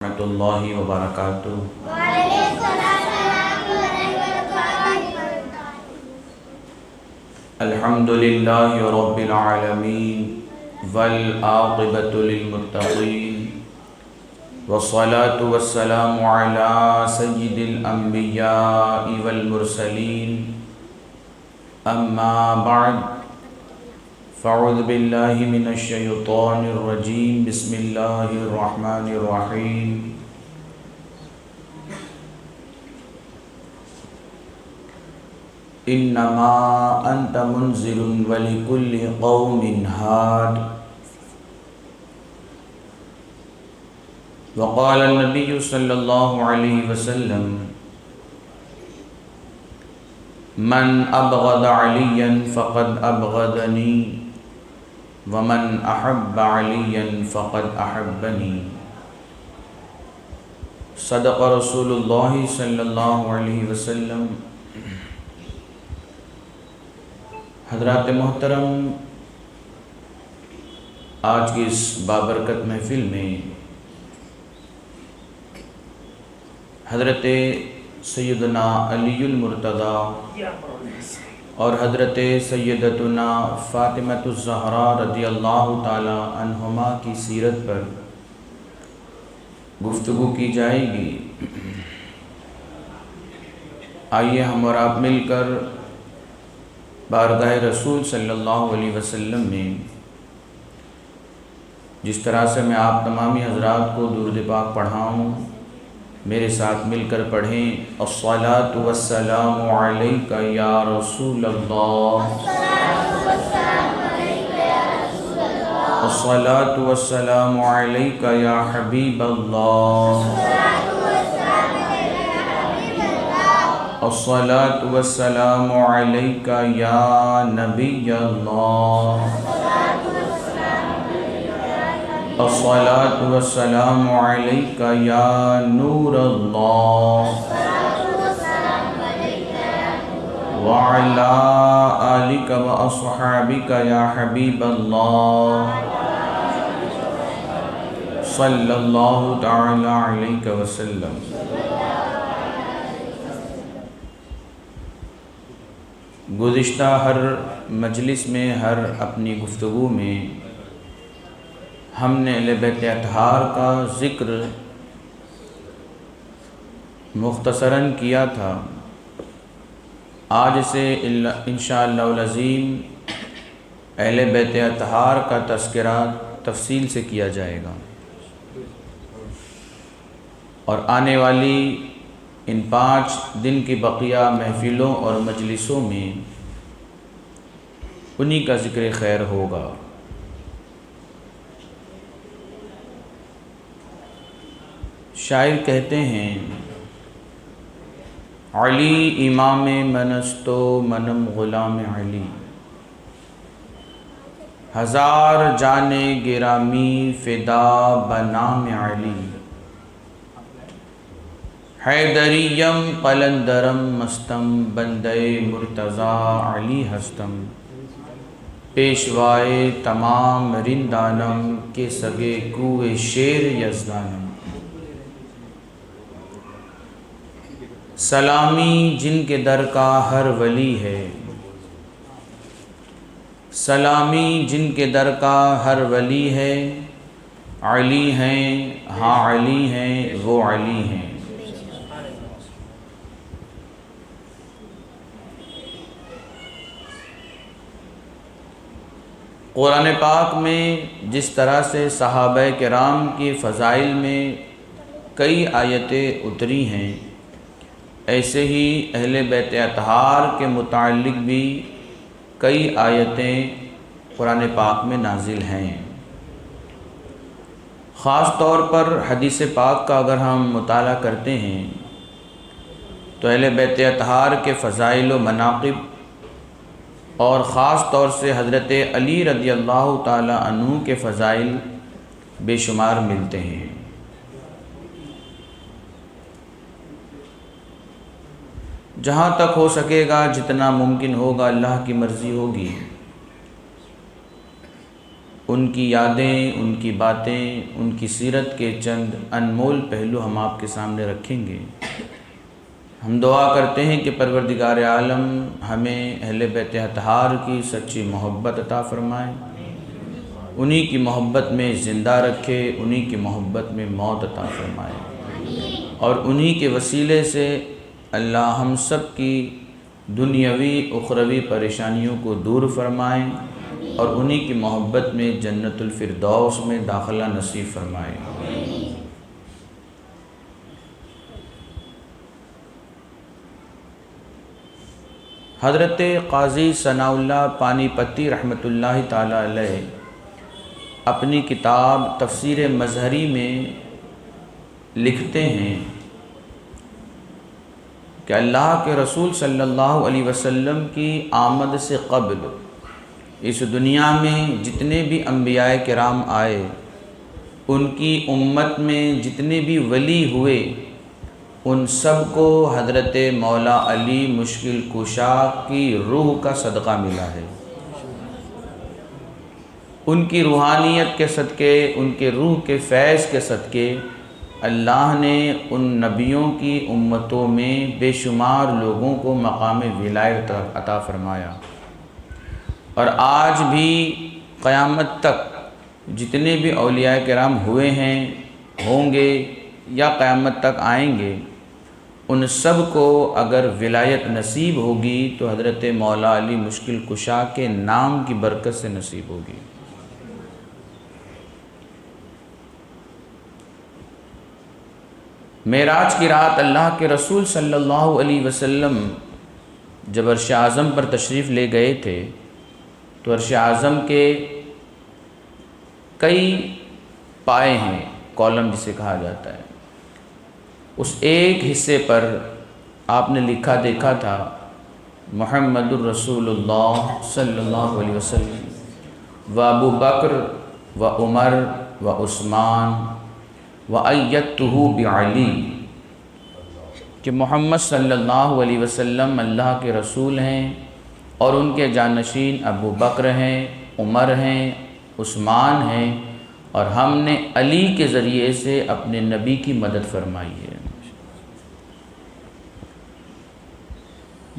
ورحمۃ اللہ وبرکاتہ۔ الحمد للہ رب العالمین والعاقبۃ للمتقین والصلاة والسلام علی سید الانبیاء والمرسلین، اما بعد فاعوذ باللہ من الشیطان الرجیم، بسم اللہ الرحمن الرحیم۔ انما انت منذر ولکل قوم ہاد۔ وقال النبی صلی اللہ علیہ وسلم: من ابغض علیا فقد ابغضنی ومن احب علیا فقد احبنی۔ صدق رسول اللہ صلی اللہ علیہ وسلم۔ حضرات محترم، آج کی اس بابرکت محفل میں حضرت سیدنا علی المرتضی اور حضرت سیدتنا فاطمۃ الزہراء رضی اللہ تعالی عنہما کی سیرت پر گفتگو کی جائے گی۔ آئیے ہم اور آپ مل کر بارگاہ رسول صلی اللہ علیہ وسلم میں جس طرح سے میں آپ تمامی حضرات کو درود پاک پڑھاؤں، میرے ساتھ مل کر پڑھیں: الصلاۃ والسلام علیک یا رسول اللہ، الصلاۃ والسلام علیک یا حبیب اللہ، الصلاۃ والسلام علیک یا نبی اللہ، الصلاۃ والسلام علیک یا نور اللہ، وعلی آلک واصحابک یا حبیب اللہ، صلی اللہ تعالی علیہ وسلم۔ گزشتہ ہر مجلس میں، ہر اپنی گفتگو میں ہم نے اہل بیت اطہار کا ذکر مختصراً کیا تھا۔ آج سے انشاءاللہ العظیم اہل بیت اطہار کا تذکرہ تفصیل سے کیا جائے گا، اور آنے والی ان 5 دن کی بقیہ محفلوں اور مجلسوں میں انہی کا ذکر خیر ہوگا۔ شاعر کہتے ہیں: علی امام منست و منم غلام علی، ہزار جان گرامی فدا بنام علی، حیدریم قلندرم مستم بندے مرتضی علی ہستم، پیشوائے تمام رندانم کے سگے کوئے شیر یزدانم۔ سلامی جن کے در کا ہر ولی ہے، سلامی جن کے در کا ہر ولی ہے، علی ہیں ہاں علی ہیں وہ علی ہیں۔ قرآن پاک میں جس طرح سے صحابہ کرام کی فضائل میں کئی آیتیں اتری ہیں، ایسے ہی اہل بیت اطہار کے متعلق بھی کئی آیتیں قرآن پاک میں نازل ہیں۔ خاص طور پر حدیث پاک کا اگر ہم مطالعہ کرتے ہیں تو اہل بیت اطہار کے فضائل و مناقب، اور خاص طور سے حضرت علی رضی اللہ تعالی عنہ کے فضائل بے شمار ملتے ہیں۔ جہاں تک ہو سکے گا، جتنا ممکن ہوگا، اللہ کی مرضی ہوگی، ان کی یادیں، ان کی باتیں، ان کی سیرت کے چند انمول پہلو ہم آپ کے سامنے رکھیں گے۔ ہم دعا کرتے ہیں کہ پروردگار عالم ہمیں اہل بیت اطہار کی سچی محبت عطا فرمائے، انہی کی محبت میں زندہ رکھے، انہی کی محبت میں موت عطا فرمائے، اور انہی کے وسیلے سے اللہ ہم سب کی دنیاوی اخروی پریشانیوں کو دور فرمائیں، اور انہی کی محبت میں جنت الفردوس میں داخلہ نصیب فرمائے۔ حضرت قاضی ثناء اللہ پانی پتی رحمۃ اللہ تعالی علیہ اپنی کتاب تفسیر مظہری میں لکھتے ہیں کہ اللہ کے رسول صلی اللہ علیہ وسلم کی آمد سے قبل اس دنیا میں جتنے بھی انبیاء کرام آئے، ان کی امت میں جتنے بھی ولی ہوئے، ان سب کو حضرت مولا علی مشکل کشا کی روح کا صدقہ ملا ہے۔ ان کی روحانیت کے صدقے، ان کے روح کے فیض کے صدقے اللہ نے ان نبیوں کی امتوں میں بے شمار لوگوں کو مقام ولایت عطا فرمایا، اور آج بھی قیامت تک جتنے بھی اولیاء کرام ہوئے ہیں، ہوں گے یا قیامت تک آئیں گے، ان سب کو اگر ولایت نصیب ہوگی تو حضرت مولا علی مشکل کشا کے نام کی برکت سے نصیب ہوگی۔ معراج کی رات اللہ کے رسول صلی اللہ علیہ وسلم جب عرش اعظم پر تشریف لے گئے تھے تو عرش اعظم کے کئی پائے ہیں، کالم جسے کہا جاتا ہے، اس ایک حصے پر آپ نے لکھا دیکھا تھا محمد الرسول اللہ صلی اللہ علیہ وسلم و ابو بکر و عمر و عثمان وَأَيَّدْتُهُ بِعَلِي، کہ محمد صلی اللہ علیہ وسلم اللہ کے رسول ہیں اور ان کے جانشین ابو بکر ہیں، عمر ہیں، عثمان ہیں، اور ہم نے علی کے ذریعے سے اپنے نبی کی مدد فرمائی ہے۔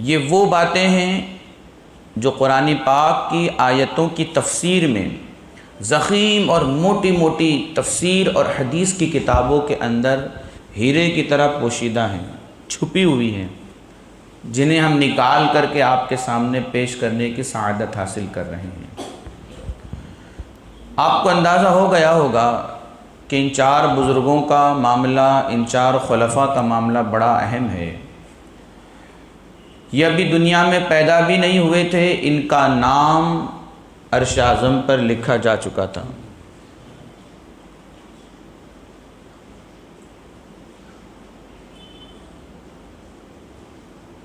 یہ وہ باتیں ہیں جو قرآن پاک کی آیتوں کی تفسیر میں ضخیم اور موٹی موٹی تفسیر اور حدیث کی کتابوں کے اندر ہیرے کی طرح پوشیدہ ہیں، چھپی ہوئی ہیں، جنہیں ہم نکال کر کے آپ کے سامنے پیش کرنے کی سعادت حاصل کر رہے ہیں۔ آپ کو اندازہ ہو گیا ہوگا کہ ان چار بزرگوں کا معاملہ، ان چار خلفاء کا معاملہ بڑا اہم ہے۔ یہ ابھی دنیا میں پیدا بھی نہیں ہوئے تھے، ان کا نام عرش اعظم پر لکھا جا چکا تھا۔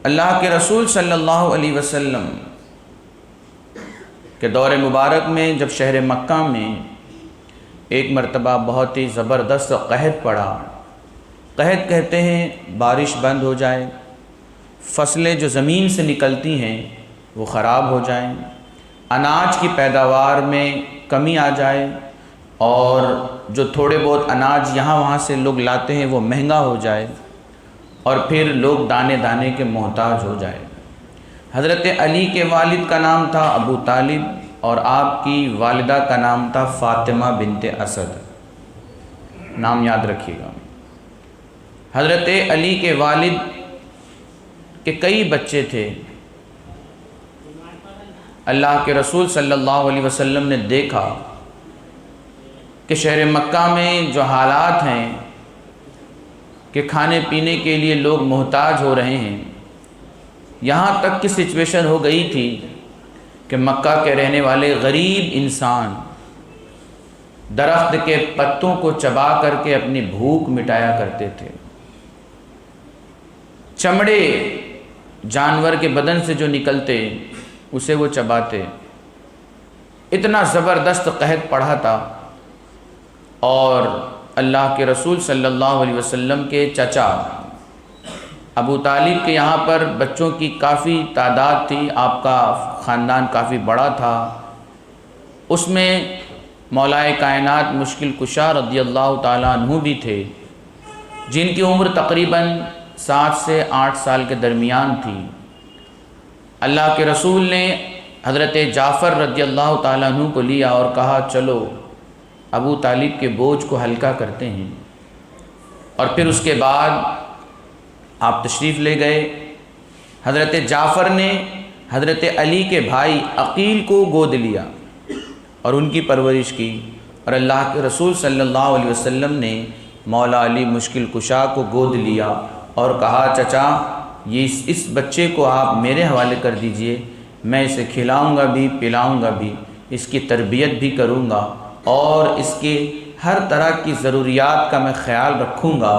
اللہ کے رسول صلی اللہ علیہ وسلم کے دور مبارک میں جب شہر مکہ میں ایک مرتبہ بہت ہی زبردست قحط پڑا، قحط کہتے ہیں بارش بند ہو جائے، فصلیں جو زمین سے نکلتی ہیں وہ خراب ہو جائیں، اناج کی پیداوار میں کمی آ جائے، اور جو تھوڑے بہت اناج یہاں وہاں سے لوگ لاتے ہیں وہ مہنگا ہو جائے، اور پھر لوگ دانے دانے کے محتاج ہو جائے۔ حضرت علی کے والد کا نام تھا ابو طالب، اور آپ کی والدہ کا نام تھا فاطمہ بنت اسد، نام یاد رکھیے گا۔ حضرت علی کے والد کے کئی بچے تھے۔ اللہ کے رسول صلی اللہ علیہ وسلم نے دیکھا کہ شہر مکہ میں جو حالات ہیں کہ کھانے پینے کے لیے لوگ محتاج ہو رہے ہیں، یہاں تک کی سچویشن ہو گئی تھی کہ مکہ کے رہنے والے غریب انسان درخت کے پتوں کو چبا کر کے اپنی بھوک مٹایا کرتے تھے، چمڑے جانور کے بدن سے جو نکلتے اسے وہ چباتے۔ اتنا زبردست قحط پڑا تھا، اور اللہ کے رسول صلی اللہ علیہ وسلم کے چچا ابو طالب کے یہاں پر بچوں کی کافی تعداد تھی، آپ کا خاندان کافی بڑا تھا، اس میں مولائے کائنات مشکل کشا رضی اللہ تعالیٰ عنہ بھی تھے، جن کی عمر تقریباً 7 سے 8 سال کے درمیان تھی۔ اللہ کے رسول نے حضرت جعفر رضی اللہ تعالیٰ عنہ کو لیا اور کہا چلو ابو طالب کے بوجھ کو ہلکا کرتے ہیں، اور پھر اس کے بعد آپ تشریف لے گئے۔ حضرت جعفر نے حضرت علی کے بھائی عقیل کو گود لیا اور ان کی پرورش کی، اور اللہ کے رسول صلی اللہ علیہ وسلم نے مولا علی مشکل کشا کو گود لیا اور کہا چچا یہ اس بچے کو آپ میرے حوالے کر دیجئے، میں اسے کھلاؤں گا بھی پلاؤں گا بھی، اس کی تربیت بھی کروں گا اور اس کے ہر طرح کی ضروریات کا میں خیال رکھوں گا،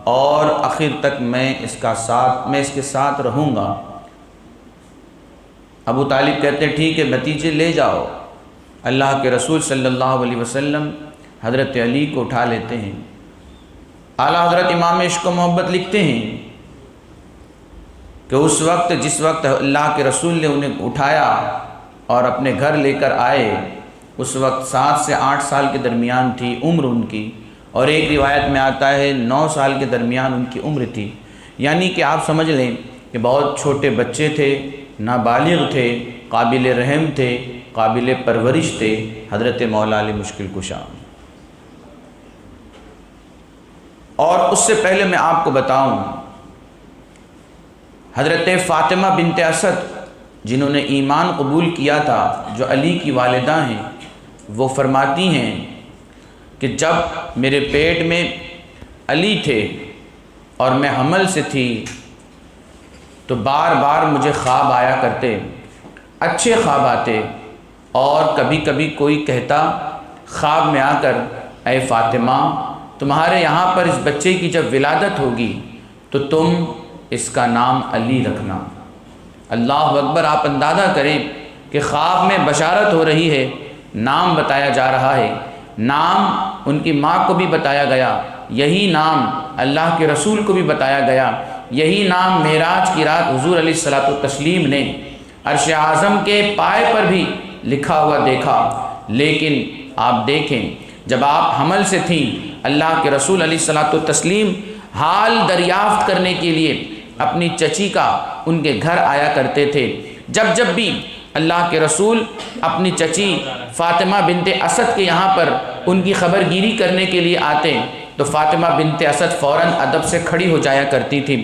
اور آخر تک میں اس کے ساتھ رہوں گا۔ ابو طالب کہتے ہیں ٹھیک ہے بھتیجے لے جاؤ۔ اللہ کے رسول صلی اللہ علیہ وسلم حضرت علی کو اٹھا لیتے ہیں۔ اعلیٰ حضرت امام عشق و محبت لکھتے ہیں کہ اس وقت جس وقت اللہ کے رسول نے انہیں اٹھایا اور اپنے گھر لے کر آئے، اس وقت 7 سے 8 سال کے درمیان تھی عمر ان کی، اور ایک روایت میں آتا ہے 9 سال کے درمیان ان کی عمر تھی، یعنی کہ آپ سمجھ لیں کہ بہت چھوٹے بچے تھے، نابالغ تھے، قابل رحم تھے، قابل پرورش تھے حضرت مولا علی مشکل کشا۔ اور اس سے پہلے میں آپ کو بتاؤں، حضرت فاطمہ بنت اسد جنہوں نے ایمان قبول کیا تھا، جو علی کی والدہ ہیں، وہ فرماتی ہیں کہ جب میرے پیٹ میں علی تھے اور میں حمل سے تھی تو بار بار مجھے خواب آیا کرتے، اچھے خواب آتے، اور کبھی کبھی کوئی کہتا خواب میں آ کر اے فاطمہ تمہارے یہاں پر اس بچے کی جب ولادت ہوگی تو تم اس کا نام علی رکھنا۔ اللہ اکبر! آپ اندازہ کریں کہ خواب میں بشارت ہو رہی ہے، نام بتایا جا رہا ہے، نام ان کی ماں کو بھی بتایا گیا، یہی نام اللہ کے رسول کو بھی بتایا گیا، یہی نام معراج کی رات حضور علیہ الصلوۃ والتسلیم نے عرش اعظم کے پائے پر بھی لکھا ہوا دیکھا۔ لیکن آپ دیکھیں جب آپ حمل سے تھیں، اللہ کے رسول علیہ الصلوۃ والتسلیم حال دریافت کرنے کے لیے اپنی چچی کا ان کے گھر آیا کرتے تھے۔ جب جب بھی اللہ کے رسول اپنی چچی فاطمہ بنت اسد کے یہاں پر ان کی خبر گیری کرنے کے لیے آتے تو فاطمہ بنت اسد فوراً ادب سے کھڑی ہو جایا کرتی تھی۔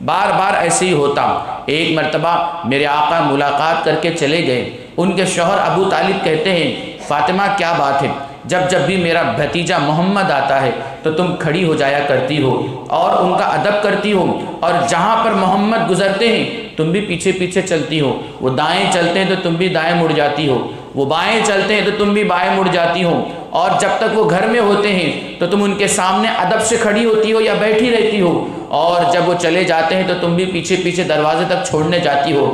بار بار ایسے ہی ہوتا۔ ایک مرتبہ میرے آقا ملاقات کر کے چلے گئے، ان کے شوہر ابو طالب کہتے ہیں فاطمہ کیا بات ہے، جب جب بھی میرا بھتیجا محمد آتا ہے تو تم کھڑی ہو جایا کرتی ہو اور ان کا ادب کرتی ہو، اور جہاں پر محمد گزرتے ہیں تم بھی پیچھے پیچھے چلتی ہو، وہ دائیں چلتے ہیں تو تم بھی دائیں مڑ جاتی ہو، وہ بائیں چلتے ہیں تو تم بھی بائیں مڑ جاتی ہو، اور جب تک وہ گھر میں ہوتے ہیں تو تم ان کے سامنے ادب سے کھڑی ہوتی ہو یا بیٹھی رہتی ہو، اور جب وہ چلے جاتے ہیں تو تم بھی پیچھے پیچھے دروازے تک چھوڑنے جاتی ہو۔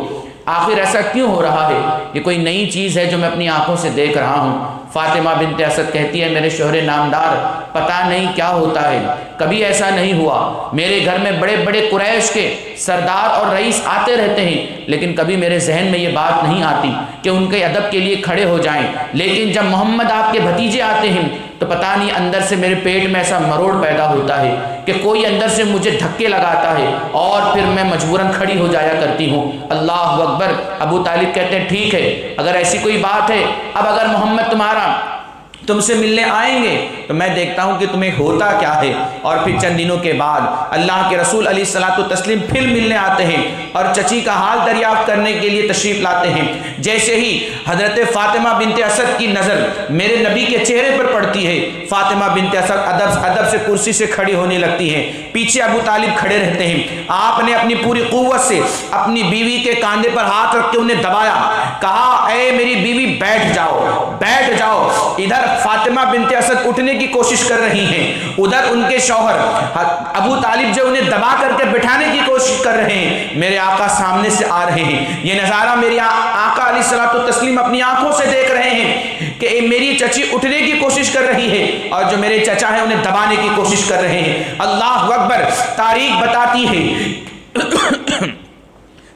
آخر ایسا کیوں ہو رہا ہے؟ یہ کوئی نئی چیز ہے جو میں اپنی آنکھوں سے دیکھ رہا ہوں۔ فاطمہ بنت اسد کہتی ہے میرے شوہر نامدار پتہ نہیں کیا ہوتا ہے، کبھی ایسا نہیں ہوا، میرے گھر میں بڑے بڑے قریش کے سردار اور رئیس آتے رہتے ہیں، لیکن کبھی میرے ذہن میں یہ بات نہیں آتی کہ ان کے ادب کے لیے کھڑے ہو جائیں، لیکن جب محمد آپ کے بھتیجے آتے ہیں تو پتہ نہیں اندر سے میرے پیٹ میں ایسا مروڑ پیدا ہوتا ہے کہ کوئی اندر سے مجھے دھکے لگاتا ہے اور پھر میں مجبوراً کھڑی ہو جایا کرتی ہوں۔ اللہ اکبر! ابو طالب کہتے ہیں ٹھیک ہے، اگر ایسی کوئی بات ہے، اب اگر محمد تمہارا تم سے ملنے آئیں گے تو میں دیکھتا ہوں کہ تمہیں ہوتا کیا ہے۔ اور پھر چند دنوں کے بعد اللہ کے رسول علیہ الصلوۃ والتسلیم پھر ملنے آتے ہیں اور چچی کا حال دریافت کرنے کے لیے تشریف لاتے ہیں۔ جیسے ہی حضرت فاطمہ بنت اسد کی نظر میرے نبی کے چہرے پر پڑتی ہے، فاطمہ بنت اسد ادب سے کرسی سے کھڑی ہونے لگتی ہیں، پیچھے ابو طالب کھڑے رہتے ہیں۔ آپ نے اپنی پوری قوت سے اپنی بیوی کے کاندھے پر ہاتھ رکھ کے انہیں دبایا، کہا اے میری بیوی بیٹھ جاؤ، بیٹھ جاؤ۔ ادھر فاطمہ بنت اسد اٹھنے کی کوشش کر رہی ہیں، ادھر ان کے شوہر ابو طالب جو انہیں دبا کر کے بٹھانے کی کوشش کر رہے ہیں، میرے آقا سامنے سے آ رہے ہیں۔ یہ نظارہ میرے آقا علیہ الصلوۃ والتسلیم اپنی آنکھوں سے دیکھ رہے ہیں کہ میری چچی اٹھنے کی کوشش کر رہی ہے اور جو میرے چچا ہیں انہیں دبانے کی کوشش کر رہے ہیں۔ اللہ اکبر! تاریخ بتاتی ہے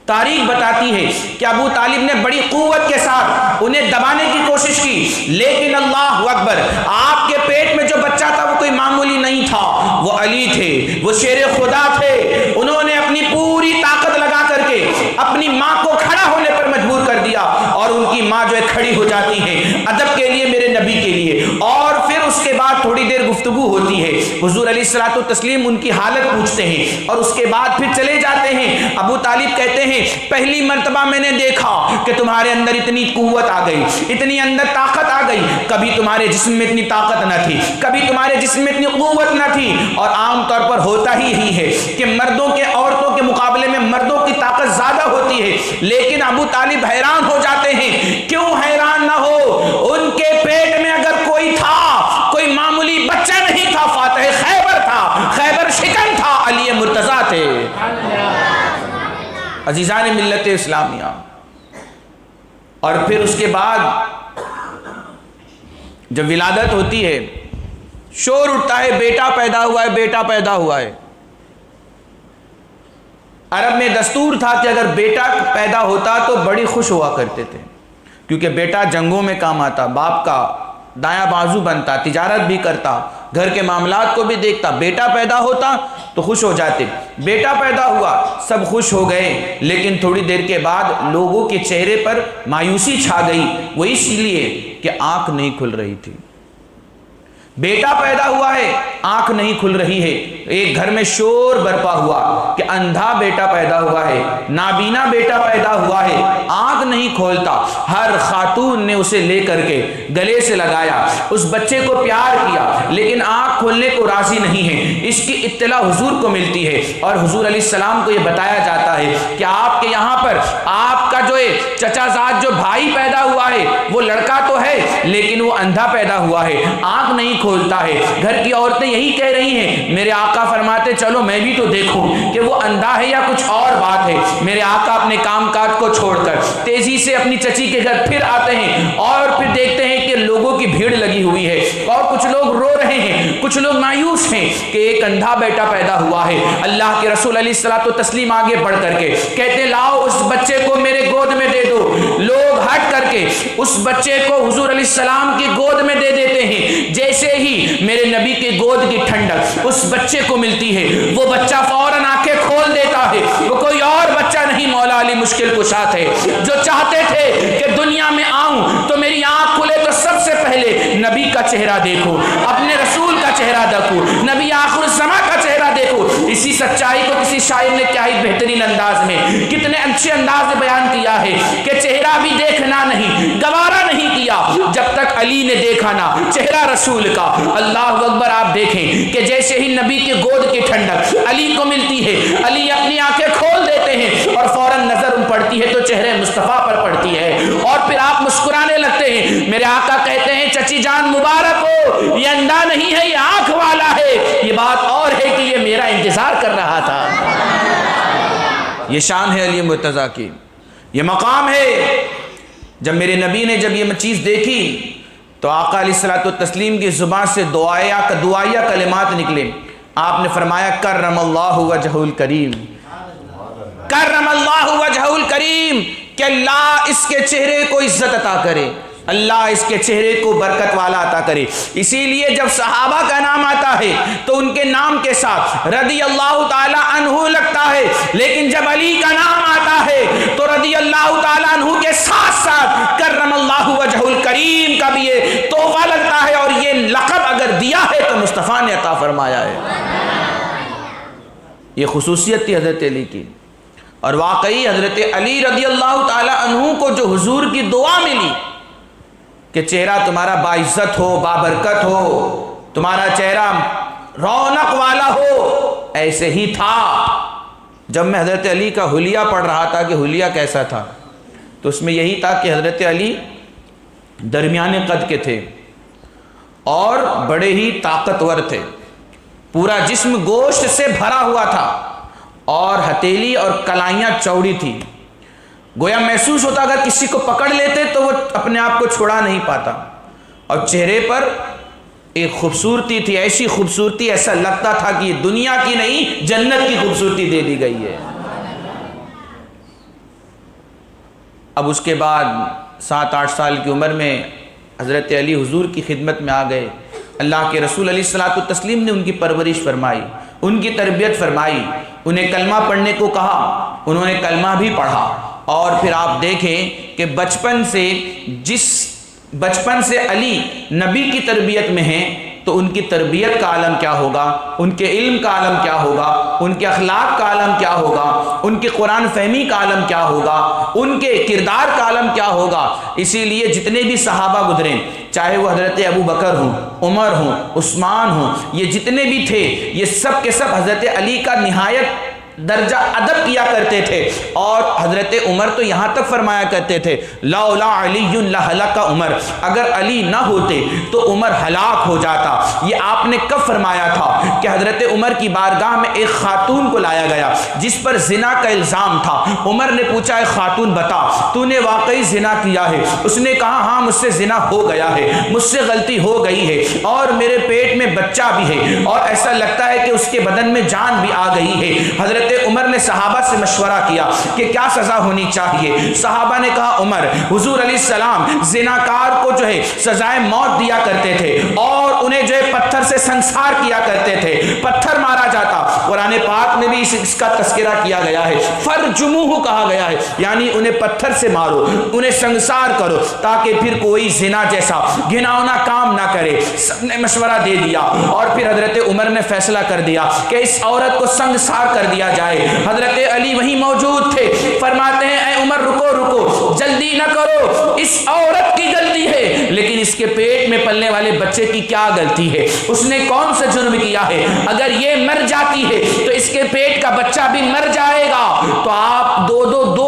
تاریخ بتاتی ہے کہ ابو طالب نے بڑی قوت کے ساتھ انہیں دبانے کی کوشش کی، لیکن اللہ اکبر، آپ کے پیٹ میں جو بچہ تھا وہ کوئی معمولی نہیں تھا، وہ علی تھے، وہ شیر خدا تھے۔ انہوں نے اپنی پوری طاقت لگا کر کے اپنی ماں کو کھڑا ہونے پر مجبور کر دیا، اور ان کی ماں جو ہے کھڑی ہو جاتی ہے ادب کے لیے میرے نبی کے لیے، اور پھر اس کے بعد تھوڑی دیر گفتگو ہوتی ہے، حضور علیہ الصلوۃ والتسلیم ان کی حالت پوچھتے ہیں، اور اس کے بعد پھر چلے جاتے ہیں۔ ابو طالب کہتے ہیں پہلی مرتبہ میں نے دیکھا کہ تمہارے اندر اتنی قوت آ گئی، اتنی اندر طاقت آ گئی، کبھی تمہارے جسم میں اتنی طاقت نہ تھی، کبھی تمہارے جسم میں اتنی قوت نہ تھی۔ اور عام طور پر ہوتا ہی یہی ہے کہ مردوں کے عورتوں کے مقابلے میں مردوں کی طاقت زیادہ ہوتی ہے، لیکن ابو طالب حیران ہو جاتے ہیں۔ کیوں حیران نہ ہو، ان کے پیٹ میں اگر کوئی تھا، کوئی معمولی بچہ نہیں تھا، فاتح خیبر تھا، خیبر شکن تھا، علی مرتضیٰ تھے۔ عزیزان ملت اسلامیہ، اور پھر اس کے بعد جب ولادت ہوتی ہے، شور اٹھتا ہے، بیٹا پیدا ہوا ہے، بیٹا پیدا ہوا ہے۔ عرب میں دستور تھا کہ اگر بیٹا پیدا ہوتا تو بڑی خوش ہوا کرتے تھے، کیونکہ بیٹا جنگوں میں کام آتا، باپ کا دایاں بازو بنتا، تجارت بھی کرتا، گھر کے معاملات کو بھی دیکھتا۔ بیٹا پیدا ہوتا تو خوش ہو جاتے۔ بیٹا پیدا ہوا، سب خوش ہو گئے، لیکن تھوڑی دیر کے بعد لوگوں کے چہرے پر مایوسی چھا گئی، وہ اس لیے کہ آنکھ نہیں کھل رہی تھی۔ بیٹا پیدا ہوا ہے، آنکھ نہیں کھل رہی ہے۔ ایک گھر میں شور برپا ہوا کہ اندھا بیٹا پیدا ہوا ہے، نابینا بیٹا پیدا ہوا ہے، آنکھ نہیں کھولتا۔ ہر خاتون نے اسے لے کر کے گلے سے لگایا، اس بچے کو پیار کیا، لیکن آنکھ کھولنے کو راضی نہیں ہے۔ اس کی اطلاع حضور کو ملتی ہے، اور حضور علیہ السلام کو یہ بتایا جاتا ہے کہ آپ کے یہاں پر آپ کا جو چچا زاد جو بھائی پیدا ہوا ہے، وہ لڑکا تو ہے لیکن وہ اندھا پیدا ہوا ہے، آنکھ نہیں کھولتا ہے۔ گھر کی عورتیں یہی کہہ رہی ہیں، میرے آقا فرماتے چلو میں بھی تو دیکھوں کہ وہ اندھا ہے یا کچھ اور بات ہے۔ میرے آقا اپنے کام کاج کو چھوڑ کر تیزی سے اپنی چچی کے گھر پھر آتے ہیں، اور پھر دیکھتے ہیں کہ لوگوں کی بھیڑ لگی ہوئی ہے، اور کچھ لوگ رو رہے ہیں، کچھ لوگ مایوس ہیں کہ ایک اندھا بیٹا پیدا ہوا ہے۔ اللہ کے رسول علیہ الصلوۃ والتسلیم آگے بڑھ کر کے کہتے لاؤ اس بچے کو میرے گود میں دے دو۔ لوگ ہٹ کر کے اس بچے کو حضور علیہ السلام کی گود میں دے دیتے ہیں۔ جیسے ہی میرے نبی کی گود کی ٹھنڈک اس بچے کو ملتی ہے، وہ بچہ فوراً آنکھیں کھول دیتا ہے۔ وہ کوئی اور بچہ نہیں، مولا علی مشکل کشا تھے، جو چاہتے تھے کہ دنیا میں آؤں تو میری آنکھ کھلے تو سب سے پہلے نبی کا چہرہ دیکھو، اپنے رسول کا چہرہ دیکھو، نبی آخر الزماں کا چہرہ دیکھو۔ اسی سچائی کو کسی شاعر نے کیا ہی بہترین انداز میں، کتنے اچھے انداز میں بیان کیا ہے کہ چہرہ بھی دیکھنا نہیں، گوارا نہیں کیا جب تک علی نے دیکھا نہ چہرہ رسول کا۔ اللہ اکبر، آپ دیکھیں کہ جیسے ہی نبی کی گود کی ٹھنڈک علی کو ملتی ہے، علی اپنی آنکھیں کھول دیتے ہیں، اور فوراً نظر ان پڑتی ہے تو چہرے مصطفیٰ پر پڑتی ہے، اور پھر آپ مسکرانے لگتے ہیں۔ میرے آقا کہتے ہیں چچی جان مبارک ہو، یہ اندھا نہیں ہے، یہ آنکھ والا ہے۔ یہ بات اور ہے کہ یہ میرا انتظار کر رہا تھا۔ یہ شان ہے علی مرتضیٰ کی، یہ مقام ہے۔ جب میرے نبی نے جب یہ چیز دیکھی تو آقا علیہ الصلوۃ والتسلیم کی زبان سے دعائیہ کلمات نکلے۔ آپ نے فرمایا کرم اللہ وجہ الکریم، کرم اللہ وجہ الکریم، کہ اللہ اس کے چہرے کو عزت عطا کرے، اللہ اس کے چہرے کو برکت والا عطا کرے۔ اسی لیے جب صحابہ کا نام آتا ہے تو ان کے نام کے ساتھ رضی اللہ تعالی عنہ لگتا ہے، لیکن جب علی کا نام آتا ہے تو رضی اللہ تعالی عنہ کے ساتھ ساتھ کرم اللہ وجہ الکریم کا بھی یہ تحفہ لگتا ہے، اور یہ لقب اگر دیا ہے تو مصطفیٰ نے عطا فرمایا ہے۔ یہ خصوصیت تھی حضرت علی کی، اور واقعی حضرت علی رضی اللہ تعالی عنہ کو جو حضور کی دعا ملی کہ چہرہ تمہارا باعزت ہو، بابرکت ہو، تمہارا چہرہ رونق والا ہو، ایسے ہی تھا۔ جب میں حضرت علی کا حلیہ پڑھ رہا تھا کہ حلیہ کیسا تھا، تو اس میں یہی تھا کہ حضرت علی درمیانے قد کے تھے اور بڑے ہی طاقتور تھے، پورا جسم گوشت سے بھرا ہوا تھا، اور ہتھیلی اور کلائیاں چوڑی تھی، گویا محسوس ہوتا اگر کسی کو پکڑ لیتے تو وہ اپنے آپ کو چھڑا نہیں پاتا، اور چہرے پر ایک خوبصورتی تھی، ایسی خوبصورتی ایسا لگتا تھا کہ یہ دنیا کی نہیں جنت کی خوبصورتی دے دی گئی ہے۔ اب اس کے بعد 7-8 سال کی عمر میں حضرت علی حضور کی خدمت میں آ گئے۔ اللہ کے رسول علیہ الصلوۃ والتسلیم نے ان کی پرورش فرمائی، ان کی تربیت فرمائی، انہیں کلمہ پڑھنے کو کہا، انہوں نے کلمہ بھی پڑھا۔ اور پھر آپ دیکھیں کہ بچپن سے علی نبی کی تربیت میں ہیں، تو ان کی تربیت کا عالم کیا ہوگا، ان کے علم کا عالم کیا ہوگا، ان کے اخلاق کا عالم کیا ہوگا، ان کی قرآن فہمی کا عالم کیا ہوگا، ان کے کردار کا عالم کیا ہوگا۔ اسی لیے جتنے بھی صحابہ گزرے، چاہے وہ حضرت ابو بکر ہوں، عمر ہوں، عثمان ہوں، یہ جتنے بھی تھے، یہ سب کے سب حضرت علی کا نہایت درجہ ادب کیا کرتے تھے۔ اور حضرت عمر تو یہاں تک فرمایا کرتے تھے لولا علی لہلک عمر، اگر علی نہ ہوتے تو عمر ہلاک ہو جاتا۔ یہ آپ نے کب فرمایا تھا کہ حضرت عمر کی بارگاہ میں ایک خاتون کو لایا گیا جس پر زنا کا الزام تھا۔ عمر نے پوچھا اے خاتون بتا تو نے واقعی زنا کیا ہے؟ اس نے کہا ہاں مجھ سے زنا ہو گیا ہے، مجھ سے غلطی ہو گئی ہے، اور میرے پیٹ میں بچہ بھی ہے، اور ایسا لگتا ہے کہ اس کے بدن میں جان بھی آ گئی ہے۔ حضرت عمر نے صحابہ سے مشورہ کیا کہ کیا سزا ہونی چاہیے؟ صحابہ نے کہا عمر، حضور علیہ السلام زناکار کو جو ہے سزائے موت دیا کرتے تھے، اور انہیں جو ہے پتھر سے سنسار کیا کرتے تھے، پتھر مارا جاتا۔ قرآن پاک میں بھی اس کا تذکرہ کیا گیا ہے، فرجموہ کہا گیا ہے، یعنی انہیں پتھر سے مارو، انہیں سنسار کرو، تاکہ پھر کوئی زنا جیسا گھناؤنا کام نہ کرے۔ سب نے مشورہ دے دیا، اور پھر حضرت عمر نے فیصلہ کر دیا کہ اس عورت کو سنسار کر دیا جائے۔ حضرت علی وہیں موجود تھے، فرماتے ہیں اے عمر رکو رکو، جلدی نہ کرو، اس عورت کی غلطی ہے، لیکن اس کے پیٹ میں پلنے والے بچے کی کیا غلطی ہے؟ اس نے کون سا جرم کیا ہے؟ اگر یہ مر جاتی ہے تو اس کے پیٹ کا بچہ بھی مر جائے گا۔ تو آپ دو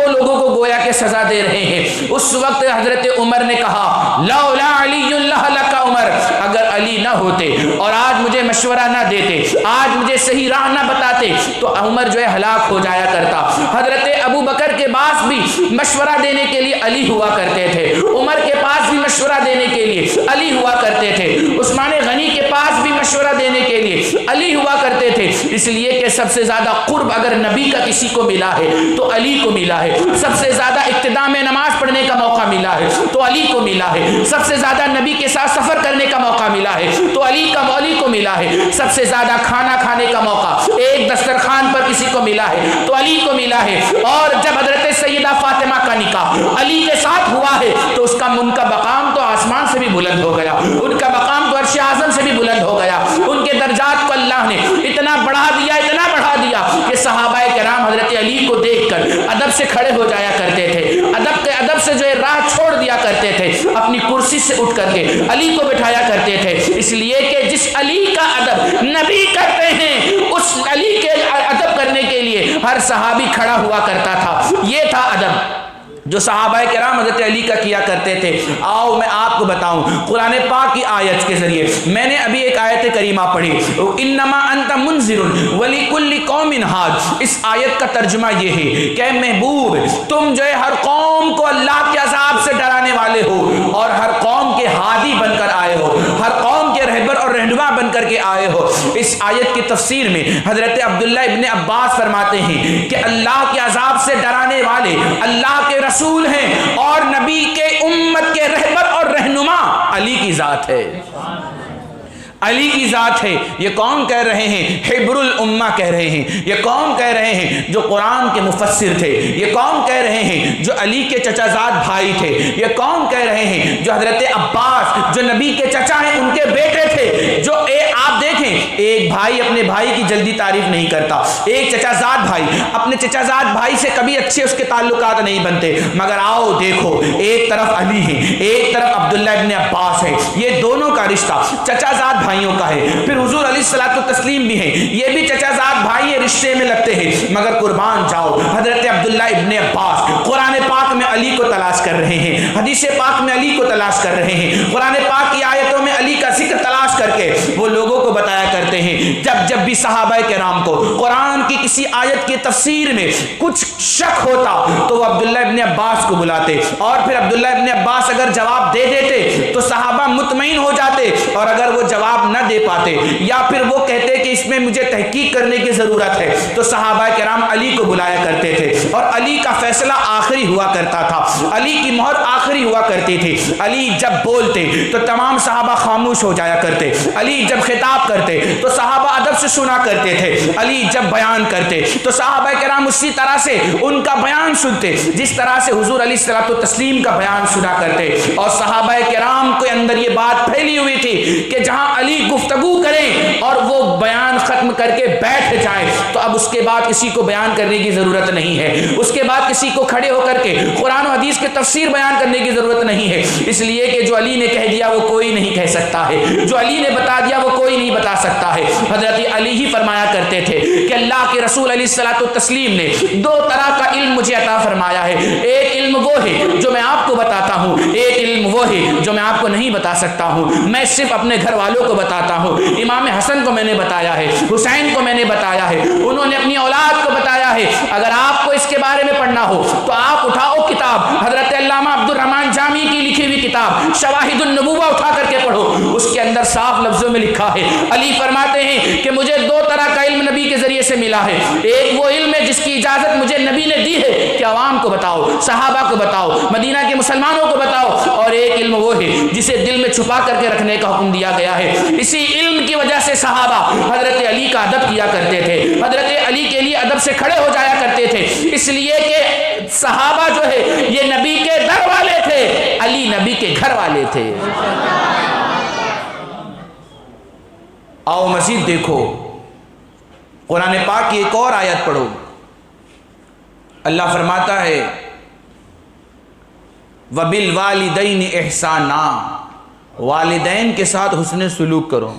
لوگوں کو گویا کہ سزا دے رہے ہیں۔ اس وقت حضرت عمر نے کہا لولا علی لہلک عمر، اگر علی نہ ہوتے اور آج مجھے مشورہ نہ دیتے، آج مجھے صحیح راہ نہ بتاتے، تو عمر جو ہے ہلاک ہو جایا کرتا۔ حضرت ابو بکر کے پاس بھی مشورہ دینے کے لیے علی ہوا کرتے تھے، عمر کے پاس بھی مشورہ دینے کے لیے علی ہوا کرتے تھے، عثمان غنی کے پاس بھی مشورہ دینے کے لیے علی ہوا کرتے تھے۔ اس لیے کہ سب سے زیادہ قرب اگر نبی کا کسی کو ملا ہے تو علی کو ملا ہے، سب سے زیادہ اقتداء میں نماز پڑھنے کا موقع ملا ہے تو علی کو ملا ہے، سب سے زیادہ نبی کے ساتھ سفر کرنے کا موقع ملا ہے تو علی کو ملا ہے، سب سے زیادہ کھانا کھانے کا موقع ایک دسترخوان پر کسی کو ملا ہے تو علی کو ملا ہے۔ اور جب حضرت سیدہ فاطمہ کا نکاح علی کے ساتھ ہوا ہے تو اس کا ان کا مقام تو آسمان سے بھی بلند ہو گیا، ان کا مقام تو عرش اعظم سے بھی بلند ہو گیا، ان کے درجات کو اللہ نے اتنا بڑھا دیا کہ صحابہ کرام حضرت علی کو دیکھ کر ادب سے کھڑے ہو جایا کرتے تھے، ادب سے جو ہے راہ چھوڑ دیا کرتے تھے، اپنی کرسی سے اٹھ کر کے علی کو بٹھایا کرتے تھے، اس لیے کہ جس علی کا ادب نبی کرتے ہیں اس علی کے ادب کرنے کے لیے ہر صحابی کھڑا ہوا کرتا تھا۔ یہ تھا ادب جو صحابہ کرام حضرت علی کا کیا کرتے تھے۔ آؤ میں آپ کو بتاؤں قرآن پاک کی آیت کے ذریعے، میں نے ابھی ایک آیت کریمہ پڑھی انما انت منذر ولکل قوم ھاد، اس آیت کا ترجمہ یہ ہے کہ محبوب تم جو ہے ہر قوم کو اللہ کے عذاب سے ڈرانے والے ہو، اور ہر قوم کے ہادی بن کر آئے ہو، ہر قوم کے رہبر اور رہنما بن کر کے آئے ہو۔ اس آیت کی تفسیر میں حضرت عبداللہ ابن عباس فرماتے ہیں کہ اللہ کے عذاب سے ڈرانے والے اللہ کے رسول ہیں، اور نبی کے امت کے رہبر اور رہنما علی کی ذات ہے، علی کی ذات ہے۔ یہ کون کہہ رہے ہیں؟ حبر الامہ کہہ رہے ہیں، یہ کون کہہ رہے ہیں؟ جو قرآن کے مفسر تھے، یہ کون کہہ رہے ہیں؟ جو علی کے چچا زاد بھائی تھے، یہ کون کہہ رہے ہیں؟ جو حضرت عباس جو نبی کے چچا ہیں ان کے بیٹے تھے، جو آپ دیکھیں ایک بھائی اپنے بھائی کی جلدی تعریف نہیں کرتا، ایک چچا زاد بھائی اپنے چچا زاد بھائی سے کبھی اچھے اس کے تعلقات نہیں بنتے، مگر آؤ دیکھو ایک طرف علی ہے، ایک طرف عبداللہ ابن عباس ہے، یہ دونوں کا رشتہ چچا زاد بھائیوں کا ہے۔ پھر حضور علیہ الصلوۃ والتسلیم بھی ہیں، یہ بھی چچا زاد بھائی ہیں، رشتے میں لگتے ہیں، مگر قربان جاؤ حضرت عبداللہ ابن عباس قرآن پاک میں علی کو تلاش کر رہے ہیں، حدیث پاک میں علی کو تلاش کر رہے ہیں، قرآن پاک کی آیتوں میں علی کا ذکر تلاش کر کے وہ لوگوں کو بتایا کرتے ہیں۔ جب بھی صحابہ کرام کو قرآن کی کسی آیت کی تفسیر میں کچھ شک ہوتا تو وہ عبداللہ ابن عباس کو بلاتے، اور پھر عبداللہ ابن عباس اگر جواب دے دیتے تو صحابہ مطمئن ہو جاتے، اور اگر وہ جواب نہ دے پاتے یا پھر وہ کہتے کہ اس میں مجھے تحقیق کرنے کی ضرورت ہے تو صحابہ کرام علی کو بلایا کرتے تھے، اور علی کا فیصلہ آخری ہوا کرتا تھا، علی کی مہر آخری ہوا کرتی تھی۔ علی جب بولتے تو تمام صحابہ خاموش ہو جایا کرتے، علی جب خطاب کرتے تو صحابہ ادب سے سنا کرتے تھے، علی جب بیان کرتے تو صحابہ کرام اسی طرح سے ان کا بیان سنتے جس طرح سے حضور علیہ الصلوۃ والتسلیم کا بیان سنا کرتے۔ اور صحابہ کرام کے اندر یہ بات پھیلی ہوئی تھی کہ جہاں علی گفتگو کریں اور وہ بیان ختم کر کے بیٹھ جائیں تو اب اس کے بعد کسی کو بیان کرنے کی ضرورت نہیں ہے، اس کے بعد کسی کو کھڑے ہو کر کے قرآن و حدیث کی تفسیر بیان کرنے کی ضرورت نہیں ہے، اس لیے کہ جو علی نے کہہ دیا وہ کوئی نہیں کہہ سکتا ہے، جو علی نے بتا دیا وہ کوئی نہیں بتا سکتا ہے۔ حضرت علی ہی فرمایا کرتے تھے کہ اللہ کے رسول علیہ الصلوۃ والتسلیم نے دو طرح کا علم مجھے عطا فرمایا ہے، ایک علم وہ ہے جو میں آپ کو بتاتا ہوں، ایک علم وہ ہے جو میں آپ کو نہیں بتا سکتا ہوں، میں صرف اپنے گھر والوں کو بتاتا ہوں۔ امام حسن کو میں نے بتایا ہے، حسین کو میں نے بتایا ہے، انہوں نے اپنی اولاد کو بتایا ہے۔ اگر آپ کو اس کے بارے میں پڑھنا ہو تو آپ اٹھاؤ کتاب حضرت علامہ عبد الرحمن جامی کی لکھی ہوئی کتاب شواہد النبوہ اٹھا کر کے پڑھو، اس کے اندر صاف لفظوں میں لکھا ہے، علی فرماتے ہیں کہ مجھے دو طرح کا علم نبی کے ذریعے سے ملا ہے، ایک وہ علم ہے جس کی اجازت مجھے نبی نے دی ہے کہ عوام کو بتاؤ، صحابہ کو بتاؤ، مدینہ کے مسلمانوں کو بتاؤ، اور ایک علم وہ ہے جسے دل میں چھپا کر کے رکھنے کا حکم دیا گیا ہے۔ اسی علم کی وجہ سے صحابہ حضرت علی کا ادب کیا کرتے تھے، حضرت علی کے لیے ادب سے کھڑے ہو جایا کرتے تھے، اس لیے کہ صحابہ جو ہے یہ نبی کے در والے تھے، علی نبی کے گھر والے تھے۔ آؤ مزید دیکھو، قرآن پاک کی ایک اور آیت پڑھو، اللہ فرماتا ہے وَبِالْوَالِدَيْنِ إِحْسَانًا، والدین کے ساتھ حسن سلوک کرو،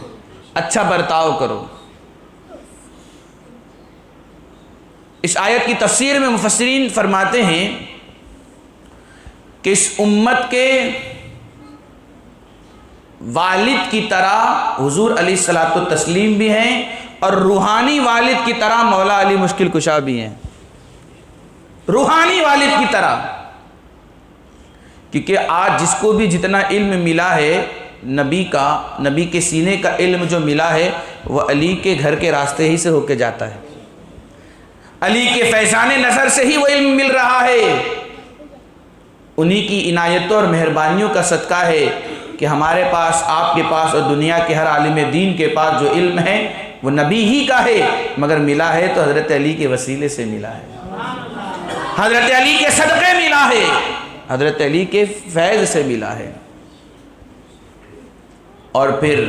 اچھا برتاؤ کرو۔ اس آیت کی تفسیر میں مفسرین فرماتے ہیں کہ اس امت کے والد کی طرح حضور علیہ الصلوۃ والتسلیم بھی ہیں، اور روحانی والد کی طرح مولا علی مشکل کشا بھی ہیں، روحانی والد کی طرح، کیونکہ آج جس کو بھی جتنا علم ملا ہے نبی کا، نبی کے سینے کا علم جو ملا ہے وہ علی کے گھر کے راستے ہی سے ہو کے جاتا ہے، علی کے فیضان نظر سے ہی وہ علم مل رہا ہے۔ انہی کی عنایتوں اور مہربانیوں کا صدقہ ہے کہ ہمارے پاس، آپ کے پاس اور دنیا کے ہر عالم دین کے پاس جو علم ہے وہ نبی ہی کا ہے، مگر ملا ہے تو حضرت علی کے وسیلے سے ملا ہے، حضرت علی کے صدقے ملا ہے، حضرت علی کے فیض سے ملا ہے۔ اور پھر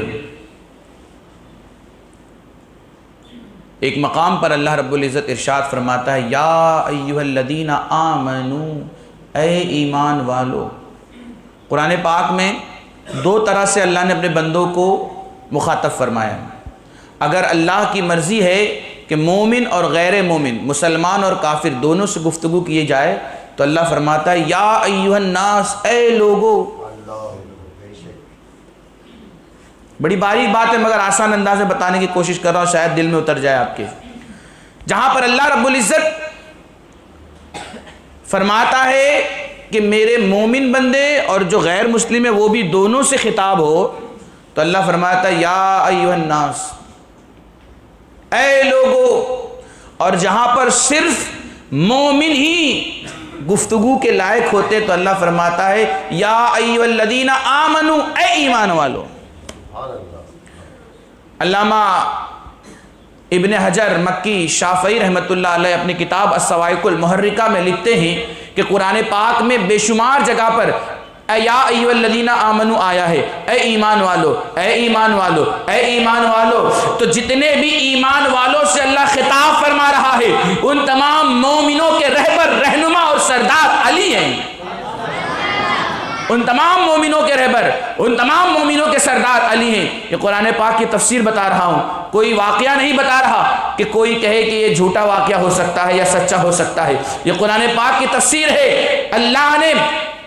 ایک مقام پر اللہ رب العزت ارشاد فرماتا ہے یا ایھا الذین آمنوا، اے ایمان والو۔ قرآن پاک میں دو طرح سے اللہ نے اپنے بندوں کو مخاطب فرمایا۔ اگر اللہ کی مرضی ہے کہ مومن اور غیر مومن، مسلمان اور کافر دونوں سے گفتگو کیے جائے تو اللہ فرماتا ہے یا ایھا الناس، اے لوگو۔ بڑی باریک بات ہے مگر آسان انداز میں بتانے کی کوشش کر رہا ہوں، شاید دل میں اتر جائے آپ کے۔ جہاں پر اللہ رب العزت فرماتا ہے کہ میرے مومن بندے اور جو غیر مسلم ہے وہ بھی دونوں سے خطاب ہو، تو اللہ فرماتا ہے یا ایھا الناس، اے لوگو۔ اور جہاں پر صرف مومن ہی گفتگو کے لائق ہوتے تو اللہ فرماتا ہے یا ایھا الذین آمنوا، اے ایمان والو۔ علامہ ابن حجر مکی شافعی رحمۃ اللہ علیہ اپنی کتاب الصواعق المحرکہ میں لکھتے ہیں کہ قرآن پاک میں بے شمار جگہ پر یا ایھا الذین آمنوا آیا ہے، اے ایمان والو، اے ایمان والو، اے ایمان والو۔ تو جتنے بھی ایمان والوں سے اللہ خطاب فرما رہا ہے ان تمام مومنوں کے رہبر، رہنما اور سردار علی ہیں، ان تمام مومنوں کے رہبر، ان تمام مومنوں کے سردار علی ہیں۔ یہ قرآن پاک کی تفسیر بتا رہا ہوں، کوئی واقعہ نہیں بتا رہا کہ کوئی کہے کہ یہ جھوٹا واقعہ ہو سکتا ہے یا سچا ہو سکتا ہے۔ یہ قرآن پاک کی تفسیر ہے۔ اللہ نے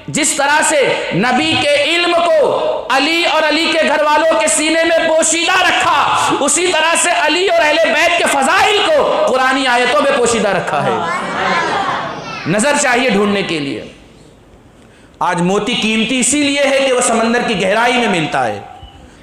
جس طرح سے نبی کے علم کو علی اور علی کے گھر والوں کے سینے میں پوشیدہ رکھا، اسی طرح سے علی اور اہل بیت کے فضائل کو قرآنی پوشیدہ رکھا ہے، نظر چاہیے ڈھونڈنے کے لیے۔ آج موتی قیمتی اسی لیے ہے کہ وہ سمندر کی گہرائی میں ملتا ہے،